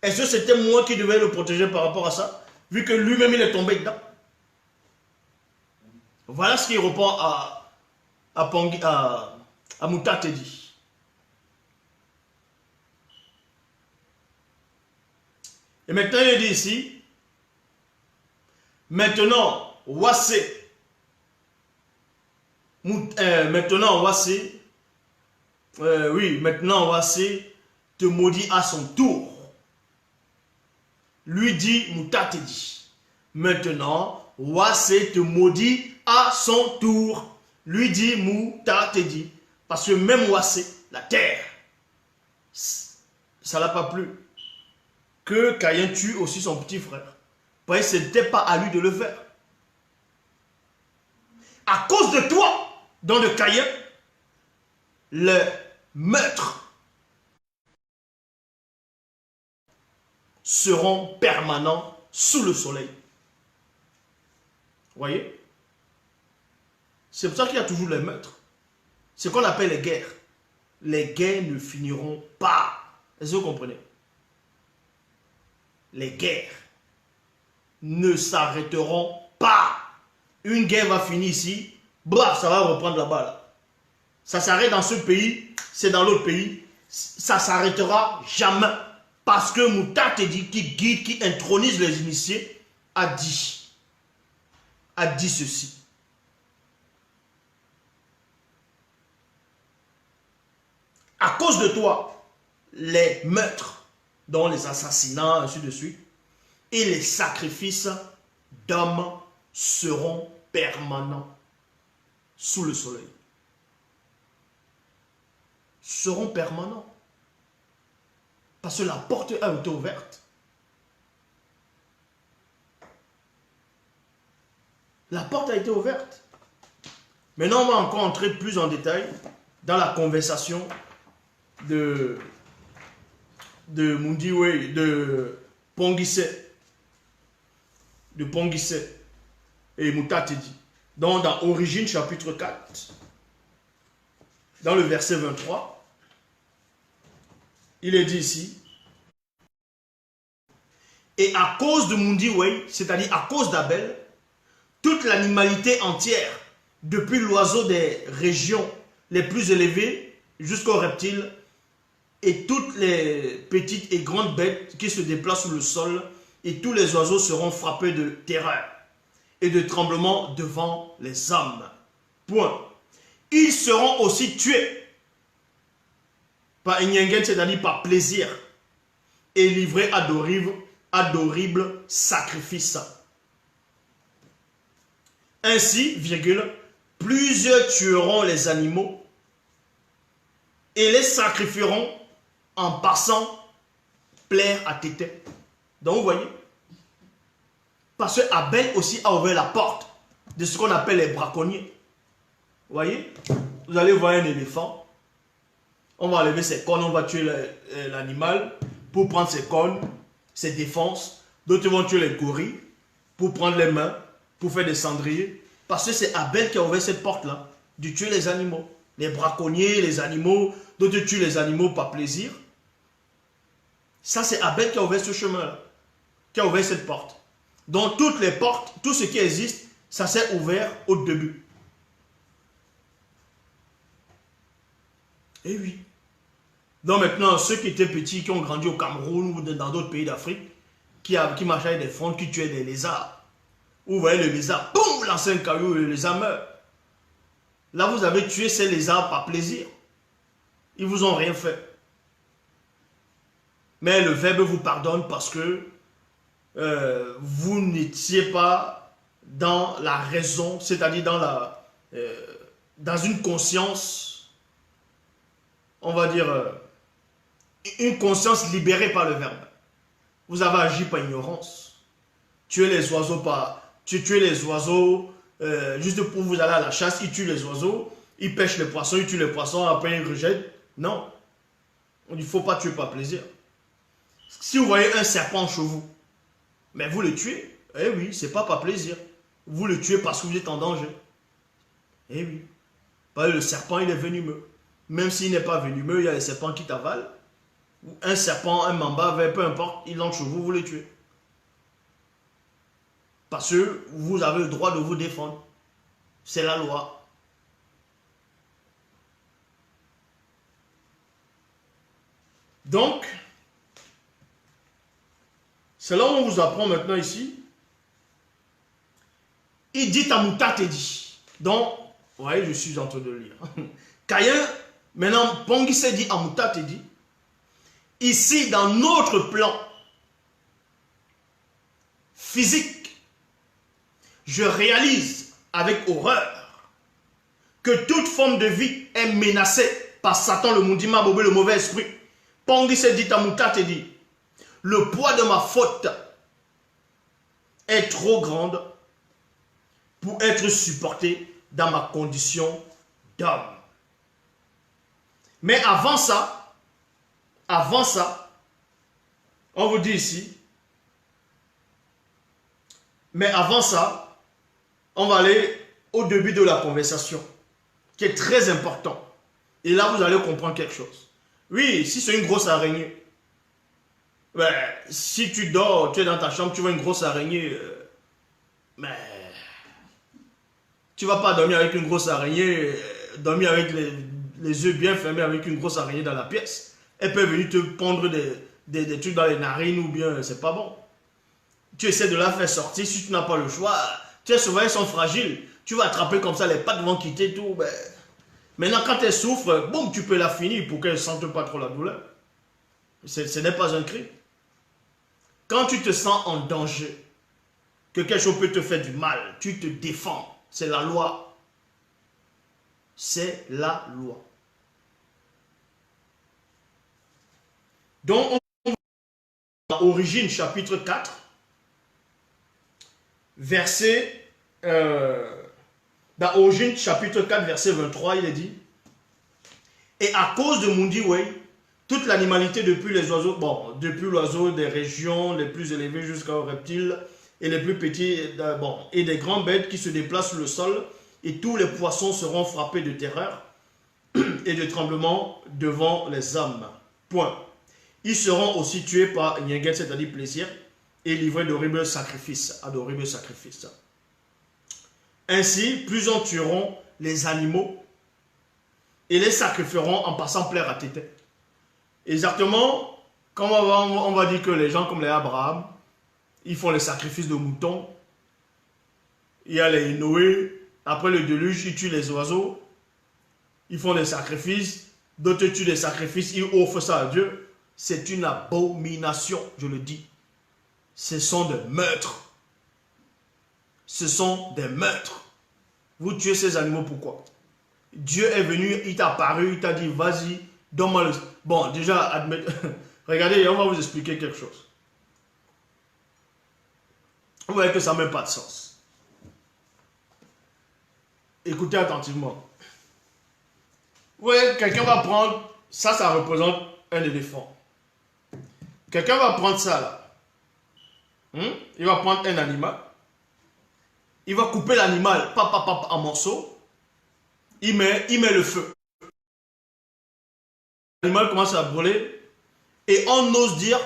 Est-ce que c'était moi qui devais le protéger par rapport à ça, vu que lui-même il est tombé dedans? Voilà ce qu'il répond à Moutatedi. Et maintenant il dit ici, maintenant, Wassé, maintenant Wassé, maintenant Wassé te maudit à son tour. Lui dit Moutatedi. Maintenant, Wassé te maudit à son tour. Lui dit Moutatedi. Parce que même Wassé, la terre, ça l'a pas plu que Caïn tue aussi son petit frère. Parce que ce n'était pas à lui de le faire. À cause de toi, dans le Caïn, le meurtre seront permanents sous le soleil. Vous voyez? C'est pour ça qu'il y a toujours les meurtres. C'est ce qu'on appelle les guerres. Les guerres ne finiront pas. Est-ce que vous comprenez? Les guerres ne s'arrêteront pas. Une guerre va finir ici, bref, ça va reprendre là-bas. Là. Ça s'arrête dans ce pays, c'est dans l'autre pays. Ça s'arrêtera jamais. Parce que Moutatedi, qui guide, qui intronise les initiés, a dit ceci. À cause de toi, les meurtres, dont les assassinats, ainsi de suite, et les sacrifices d'hommes seront permanents sous le soleil. Seront permanents. Parce que la porte a été ouverte. La porte a été ouverte. Maintenant, on va encore entrer plus en détail dans la conversation de Mundiwe, de Ponguissé et Moutatedi. Donc, dans Origine, chapitre 4, dans le verset 23, il est dit ici, et à cause de Mundiwe, c'est-à-dire à cause d'Abel, toute l'animalité entière depuis l'oiseau des régions les plus élevées jusqu'aux reptiles et toutes les petites et grandes bêtes qui se déplacent sur le sol, et tous les oiseaux seront frappés de terreur et de tremblement devant les hommes. Point. Ils seront aussi tués par Enyengen, c'est-à-dire par plaisir, et livrés à d'horribles sacrifices. Ainsi, virgule, plusieurs tueront les animaux et les sacrifieront en passant plaire à tété. Donc vous voyez, parce que Abel aussi a ouvert la porte de ce qu'on appelle les braconniers. Vous voyez, vous allez voir un éléphant, on va enlever ses cornes, on va tuer l'animal pour prendre ses cornes, ses défenses. D'autres vont tuer les gorilles pour prendre les mains, pour faire des cendriers. Parce que c'est Abel qui a ouvert cette porte-là, de tuer les animaux. Les braconniers, les animaux, d'autres tuent les animaux par plaisir. Ça, c'est Abel qui a ouvert ce chemin-là, qui a ouvert cette porte. Donc, toutes les portes, tout ce qui existe, ça s'est ouvert au début. Et oui. Donc maintenant, ceux qui étaient petits, qui ont grandi au Cameroun ou dans d'autres pays d'Afrique, qui marchaient avec des frondes, qui tuaient des lézards. Vous voyez le lézard, boum, lancer un caillou, le lézard meurt. Là, vous avez tué ces lézards par plaisir. Ils ne vous ont rien fait. Mais le Verbe vous pardonne parce que vous n'étiez pas dans la raison, c'est-à-dire dans une conscience, on va dire, une conscience libérée par le Verbe. Vous avez agi par ignorance. Tuer les oiseaux tuer les oiseaux juste pour vous aller à la chasse, ils tuent les oiseaux, ils pêchent les poissons, ils tuent les poissons, après ils rejettent. Non. Il ne faut pas tuer par plaisir. Si vous voyez un serpent chez vous, mais vous le tuez, eh oui, c'est pas par plaisir. Vous le tuez parce que vous êtes en danger. Eh oui. Parce que le serpent, il est venimeux. Même s'il n'est pas venimeux, il y a les serpents qui t'avalent. Un serpent, un mamba, peu importe, il entre chez vous, vous le tuez. Parce que vous avez le droit de vous défendre. C'est la loi. Donc, c'est là où on vous apprend maintenant ici. Il dit Tamouta te dit. Donc, vous voyez, je suis en train de lire. Caïn, maintenant, Pongui s'est dit Amouta te dit. Ici, dans notre plan physique, je réalise avec horreur que toute forme de vie est menacée par Satan, le Mundima Bobé, le mauvais esprit. Pongui s'est dit Tamouta te dit. Le poids de ma faute est trop grande pour être supporté dans ma condition d'homme. Mais avant ça, on vous dit ici, mais avant ça, on va aller au début de la conversation, qui est très important. Et là, vous allez comprendre quelque chose. Oui, si c'est une grosse araignée, ben, si tu dors, tu es dans ta chambre, tu vois une grosse araignée, mais tu ne vas pas dormir avec une grosse araignée, dormir avec les yeux bien fermés avec une grosse araignée dans la pièce. Elle peut venir te pondre des trucs dans les narines ou bien c'est pas bon. Tu essaies de la faire sortir, si tu n'as pas le choix, tes surveillants sont fragiles. Tu vas attraper comme ça, les pattes vont quitter tout. Ben. Maintenant, quand elle souffre, boum, tu peux la finir pour qu'elle ne sente pas trop la douleur. Ce n'est pas un cri. Quand tu te sens en danger, que quelque chose peut te faire du mal, tu te défends. C'est la loi. C'est la loi. Donc, on va dans Origine, chapitre 4, verset... dans Origine, chapitre 4, verset 23, il est dit, et à cause de Mundiway, toute l'animalité depuis les oiseaux, bon, depuis l'oiseau des régions les plus élevées jusqu'aux reptiles et les plus petits, bon, et des grandes bêtes qui se déplacent sur le sol, et tous les poissons seront frappés de terreur et de tremblement devant les hommes. Point. Ils seront aussi tués par Nyengen, c'est-à-dire plaisir, et livrés d'horribles sacrifices, à d'horribles sacrifices. Ainsi, plusieurs tueront les animaux et les sacrifieront en passant plaire à tété. Exactement, comme on va dire que les gens comme les Abraham, ils font les sacrifices de moutons. Il y a les Noé, après le déluge, ils tuent les oiseaux. Ils font des sacrifices, d'autres tuent des sacrifices, ils offrent ça à Dieu. C'est une abomination, je le dis. Ce sont des meurtres. Ce sont des meurtres. Vous tuez ces animaux, pourquoi? Dieu est venu, il t'a apparu, il t'a dit, vas-y, donne-moi le... Bon, déjà, admettez... Regardez, on va vous expliquer quelque chose. Vous voyez que ça n'a même pas de sens. Écoutez attentivement. Vous voyez, quelqu'un va prendre... Ça représente un éléphant. Quelqu'un va prendre ça, là. Il va prendre un animal. Il va couper l'animal, en morceaux. Il met le feu. L'animal commence à brûler. Et on ose dire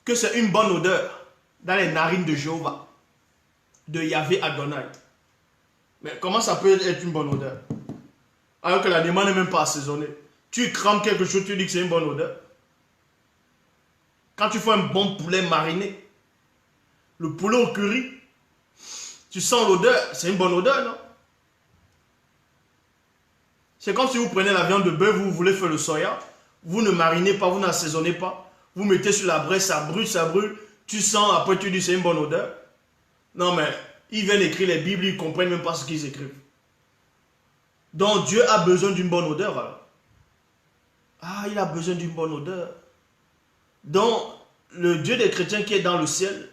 que c'est une bonne odeur dans les narines de Jéhovah, de Yahvé Adonai. Mais comment ça peut être une bonne odeur? Alors que l'animal n'est même pas assaisonné. Tu crames quelque chose, tu dis que c'est une bonne odeur. Quand tu fais un bon poulet mariné, le poulet au curry, tu sens l'odeur, c'est une bonne odeur, non? C'est comme si vous prenez la viande de bœuf, vous voulez faire le soya, vous ne marinez pas, vous n'assaisonnez pas, vous mettez sur la braise, ça brûle, tu sens, après tu dis c'est une bonne odeur. Non mais, ils viennent écrire les Bibles, ils ne comprennent même pas ce qu'ils écrivent. Donc Dieu a besoin d'une bonne odeur alors. Ah, il a besoin d'une bonne odeur. Donc, le Dieu des chrétiens qui est dans le ciel,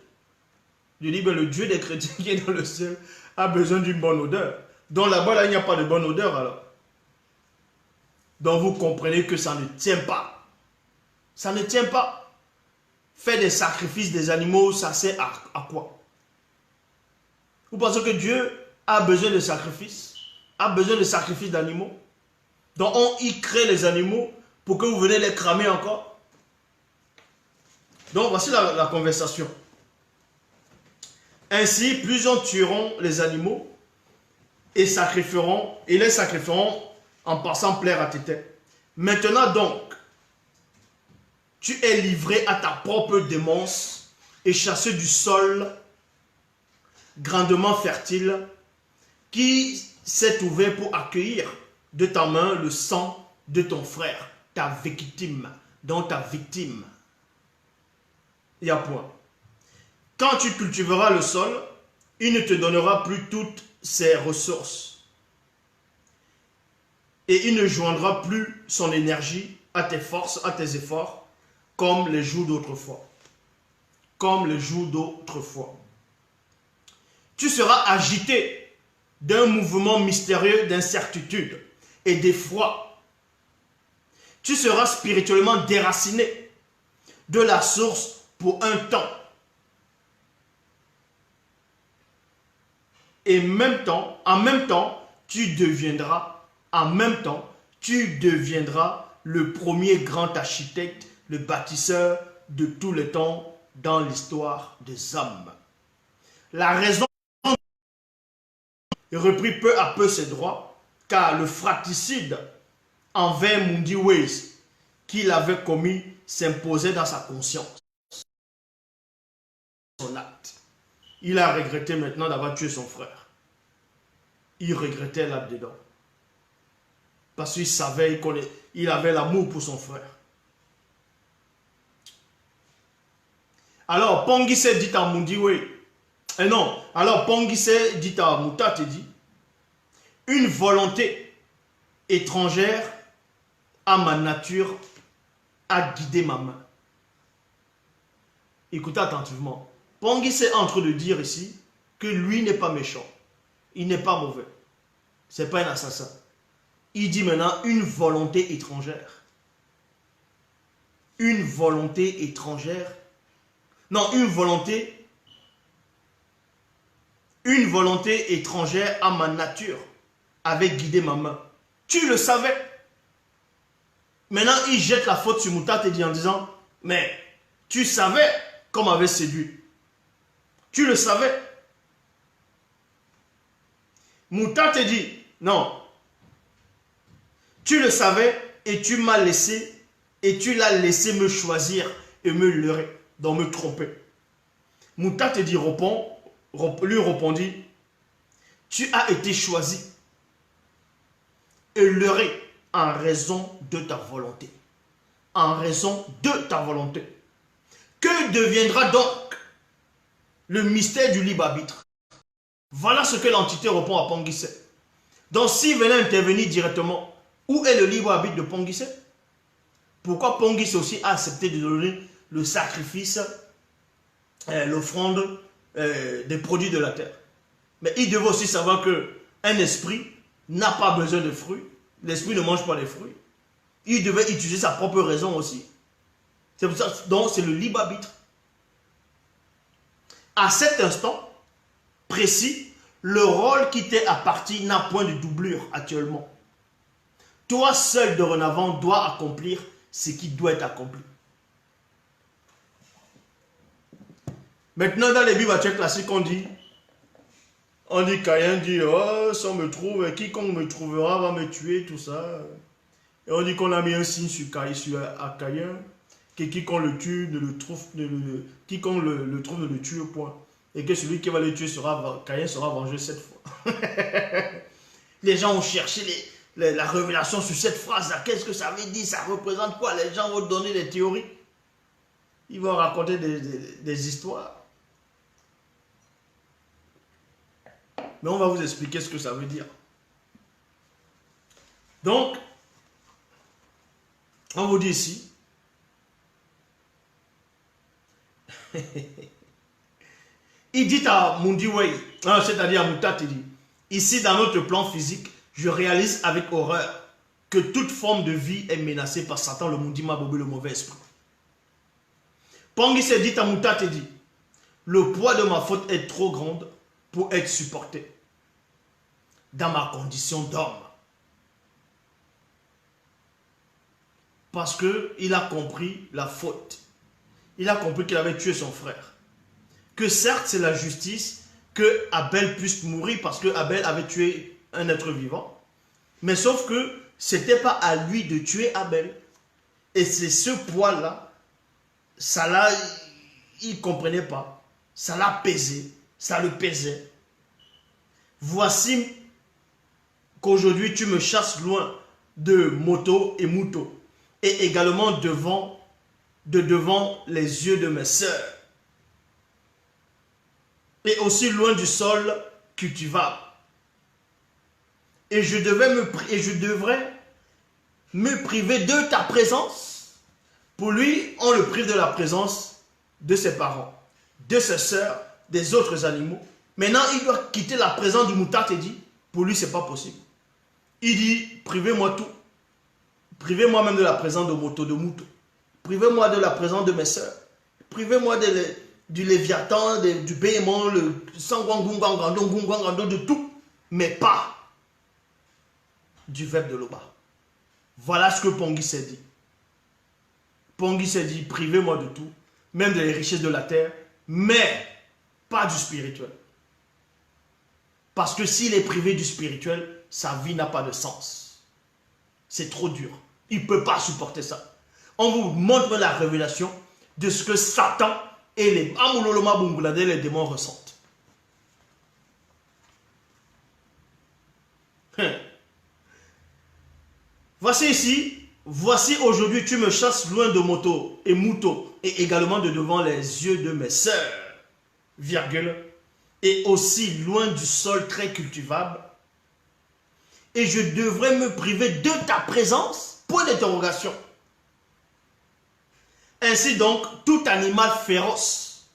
je dis, ben, le Dieu des chrétiens qui est dans le ciel a besoin d'une bonne odeur. Donc là-bas, là, il n'y a pas de bonne odeur alors. Donc vous comprenez que ça ne tient pas. Ça ne tient pas. Faire des sacrifices des animaux, ça sert à quoi? Vous pensez que Dieu a besoin de sacrifices? A besoin de sacrifices d'animaux? Donc on y crée les animaux pour que vous venez les cramer encore? Donc voici la conversation. Ainsi, plusieurs tueront les animaux et les sacrifieront en passant plaire à tété. Maintenant donc, tu es livré à ta propre démence et chassé du sol grandement fertile qui s'est ouvert pour accueillir de ta main le sang de ton frère, ta victime, donc ta victime. Il y a point. Quand tu cultiveras le sol, il ne te donnera plus toutes ses ressources. Et il ne joindra plus son énergie à tes forces, à tes efforts, comme les jours d'autrefois. Comme les jours d'autrefois. Tu seras agité d'un mouvement mystérieux d'incertitude et d'effroi. Tu seras spirituellement déraciné de la source pour un temps. Et en même temps, tu deviendras le premier grand architecte, le bâtisseur de tous les temps dans l'histoire des hommes. La raison reprit peu à peu ses droits, car le fratricide envers Mundi Ways qu'il avait commis s'imposait dans sa conscience. Son acte. Il a regretté maintenant d'avoir tué son frère. Il regrettait là-dedans. Parce qu'il savait, il avait l'amour pour son frère. Alors, Pongise dit à Mundiwe, alors Pongise dit à Moutate, dit, une volonté étrangère à ma nature a guidé ma main. Écoutez attentivement. Pongise est en train de dire ici que lui n'est pas méchant. Il n'est pas mauvais. Ce n'est pas un assassin. Il dit maintenant une volonté étrangère. Une volonté étrangère. Non, une volonté étrangère à ma nature avait guidé ma main. Tu le savais. Maintenant, il jette la faute sur Moutate et dit en disant, mais tu savais qu'on m'avait séduit. Tu le savais. Mouta te dit, non, tu le savais et tu m'as laissé, et tu l'as laissé me choisir et me leurrer, donc me tromper. Mouta te dit, lui répondit, tu as été choisi et leurré en raison de ta volonté. En raison de ta volonté. Que deviendra donc le mystère du libre arbitre? Voilà ce que l'entité répond à Ponguissé. Donc s'il venait intervenir directement, où est le libre arbitre de Ponguissé? Pourquoi Ponguissé aussi a accepté de donner le sacrifice, l'offrande des produits de la terre? Mais il devait aussi savoir qu'un esprit n'a pas besoin de fruits. L'esprit ne mange pas les fruits. Il devait utiliser sa propre raison aussi. C'est pour ça, donc c'est le libre arbitre. À cet instant précis, le rôle qui t'est apparti n'a point de doublure actuellement. Toi seul dorénavant dois accomplir ce qui doit être accompli. Maintenant dans les Bibles classiques on dit Caïn dit, oh, si on me trouve, quiconque me trouvera va me tuer, tout ça. Et on dit qu'on a mis un signe sur Caïn, que quiconque le tue ne le trouve, quiconque le trouve ne le tue au point. Et que celui qui va le tuer Caïn sera vengé 7 fois. Les gens ont cherché la révélation sur cette phrase-là. Qu'est-ce que ça veut dire? Ça représente quoi? Les gens vont donner des théories. Ils vont raconter des histoires. Mais on va vous expliquer ce que ça veut dire. Donc, on vous dit ici, il dit à Mundiwei, c'est-à-dire à Mouta, il dit, ici dans notre plan physique, je réalise avec horreur que toute forme de vie est menacée par Satan, le Mundima Bobo, le mauvais esprit. Pongi s'est dit à Mouta, il dit, le poids de ma faute est trop grande pour être supporté dans ma condition d'homme. Parce qu'il a compris la faute. Il a compris qu'il avait tué son frère. Que certes, c'est la justice que Abel puisse mourir parce que Abel avait tué un être vivant. Mais sauf que ce n'était pas à lui de tuer Abel. Et c'est ce poids-là, ça l'a, il ne comprenait pas. Ça l'a pesé, ça le pesait. Voici qu'aujourd'hui tu me chasses loin de Moto et Mouto. Et également devant les yeux de mes sœurs. Et aussi loin du sol cultivable. Et je devrais me priver de ta présence. Pour lui, on le prive de la présence de ses parents, de ses sœurs, des autres animaux. Maintenant, il doit quitter la présence du Mouta et dit, pour lui, ce n'est pas possible. Il dit, privez-moi tout. Privez-moi même de la présence de Moto, de Mouto. Privez-moi de la présence de mes sœurs. Privez-moi du Léviathan, du Béhémon, le Sangwangungangando, de tout. Mais pas du verbe de Loba. Voilà ce que Pongi s'est dit. Pongi s'est dit, privez-moi de tout, même des richesses de la terre, mais pas du spirituel. Parce que s'il est privé du spirituel, sa vie n'a pas de sens. C'est trop dur. Il ne peut pas supporter ça. On vous montre la révélation de ce que Satan et les Amuloloma Bungulade, les démons ressentent. Voici ici, voici aujourd'hui tu me chasses loin de Moto et Mouto et également de devant les yeux de mes sœurs, virgule, et aussi loin du sol très cultivable. Et je devrais me priver de ta présence, point d'interrogation. Ainsi donc, tout animal féroce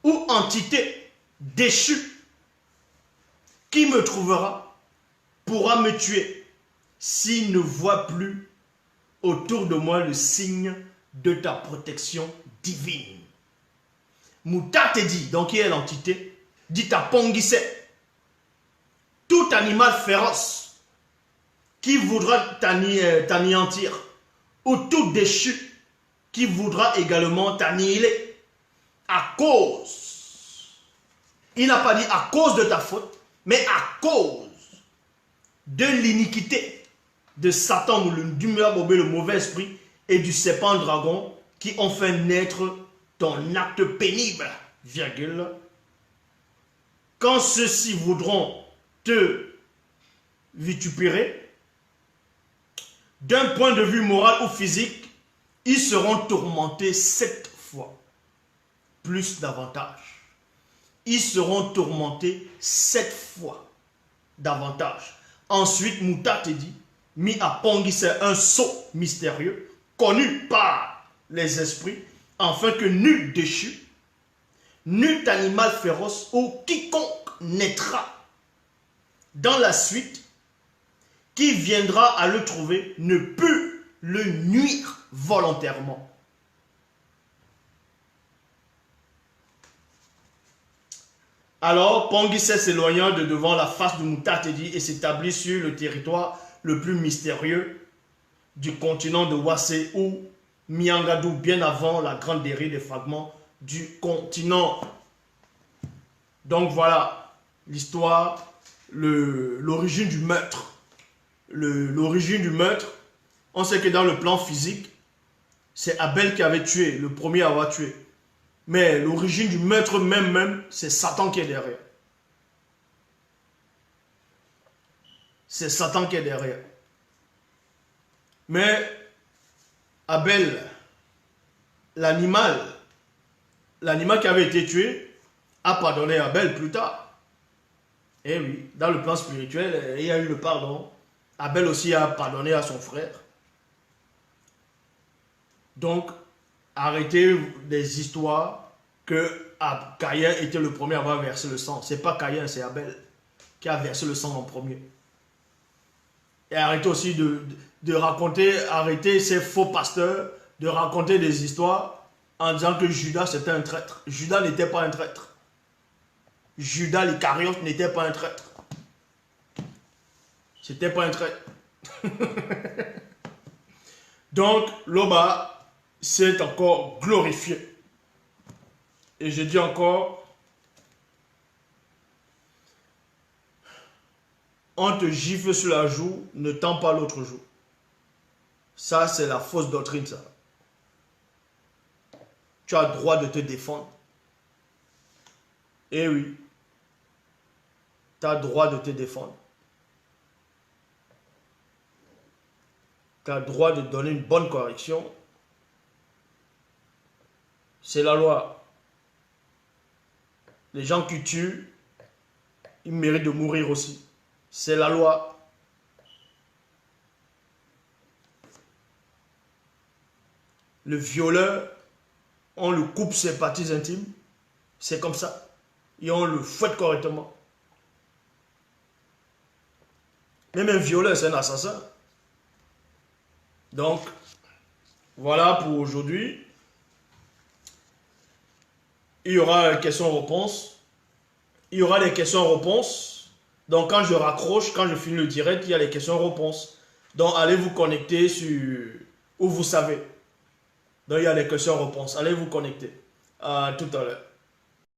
ou entité déchue qui me trouvera pourra me tuer s'il ne voit plus autour de moi le signe de ta protection divine. Mouta te dit, donc qui est l'entité, dit à Ponguissé, tout animal féroce qui voudra t'anéantir ou tout déchu qui voudra également t'annihiler à cause. Il n'a pas dit à cause de ta faute, Mais à cause de l'iniquité de Satan, du le mauvais esprit, et du serpent dragon, qui ont fait naître ton acte pénible, virgule, quand ceux-ci voudront te vitupérer, d'un point de vue moral ou physique, ils seront tourmentés 7 fois, plus davantage. Ils seront tourmentés 7 fois davantage. Ensuite, Mouta te dit, mis à Pongui, c'est un sceau mystérieux, connu par les esprits, afin que nul déchu, nul animal féroce ou quiconque naîtra dans la suite, qui viendra à le trouver, ne peut le nuire volontairement. Alors, Pongui s'éloigna de devant la face de Moutatedi et s'établit sur le territoire le plus mystérieux du continent de Wassé ou Miangadou, bien avant la grande dérive des fragments du continent. Donc voilà l'histoire, l'origine du meurtre. L'origine du meurtre, on sait que dans le plan physique, c'est Abel qui avait tué, le premier à avoir tué. Mais l'origine du meurtre même, c'est Satan qui est derrière. C'est Satan qui est derrière. Mais Abel, l'animal qui avait été tué, a pardonné Abel plus tard. Et oui, dans le plan spirituel, il y a eu le pardon. Abel aussi a pardonné à son frère. Donc, arrêtez des histoires que Caïn était le premier à avoir versé le sang. Ce n'est pas Caïn, c'est Abel qui a versé le sang en premier. Et arrêtez aussi de raconter, arrêtez ces faux pasteurs de raconter des histoires en disant que Judas c'était un traître. Judas n'était pas un traître. Judas l'Iscariote n'était pas un traître. C'était pas un traître. Donc, Loba s'est encore glorifié. Et je dis encore, on te gifle sur la joue, ne tends pas l'autre joue. Ça, c'est la fausse doctrine, ça. Tu as le droit de te défendre. Eh oui. Tu as le droit de te défendre. Tu as le droit de donner une bonne correction. C'est la loi. Les gens qui tuent, ils méritent de mourir aussi. C'est la loi. Le violeur, on le coupe ses parties intimes. C'est comme ça. Et on le fouette correctement. Même un violeur, c'est un assassin. Donc, voilà pour aujourd'hui. Il y aura les questions-réponses. Il y aura les questions-réponses. Donc, quand je raccroche, quand je finis le direct, il y a les questions-réponses. Donc, allez vous connecter sur où vous savez. Donc, il y a les questions-réponses. Allez vous connecter. À tout à l'heure.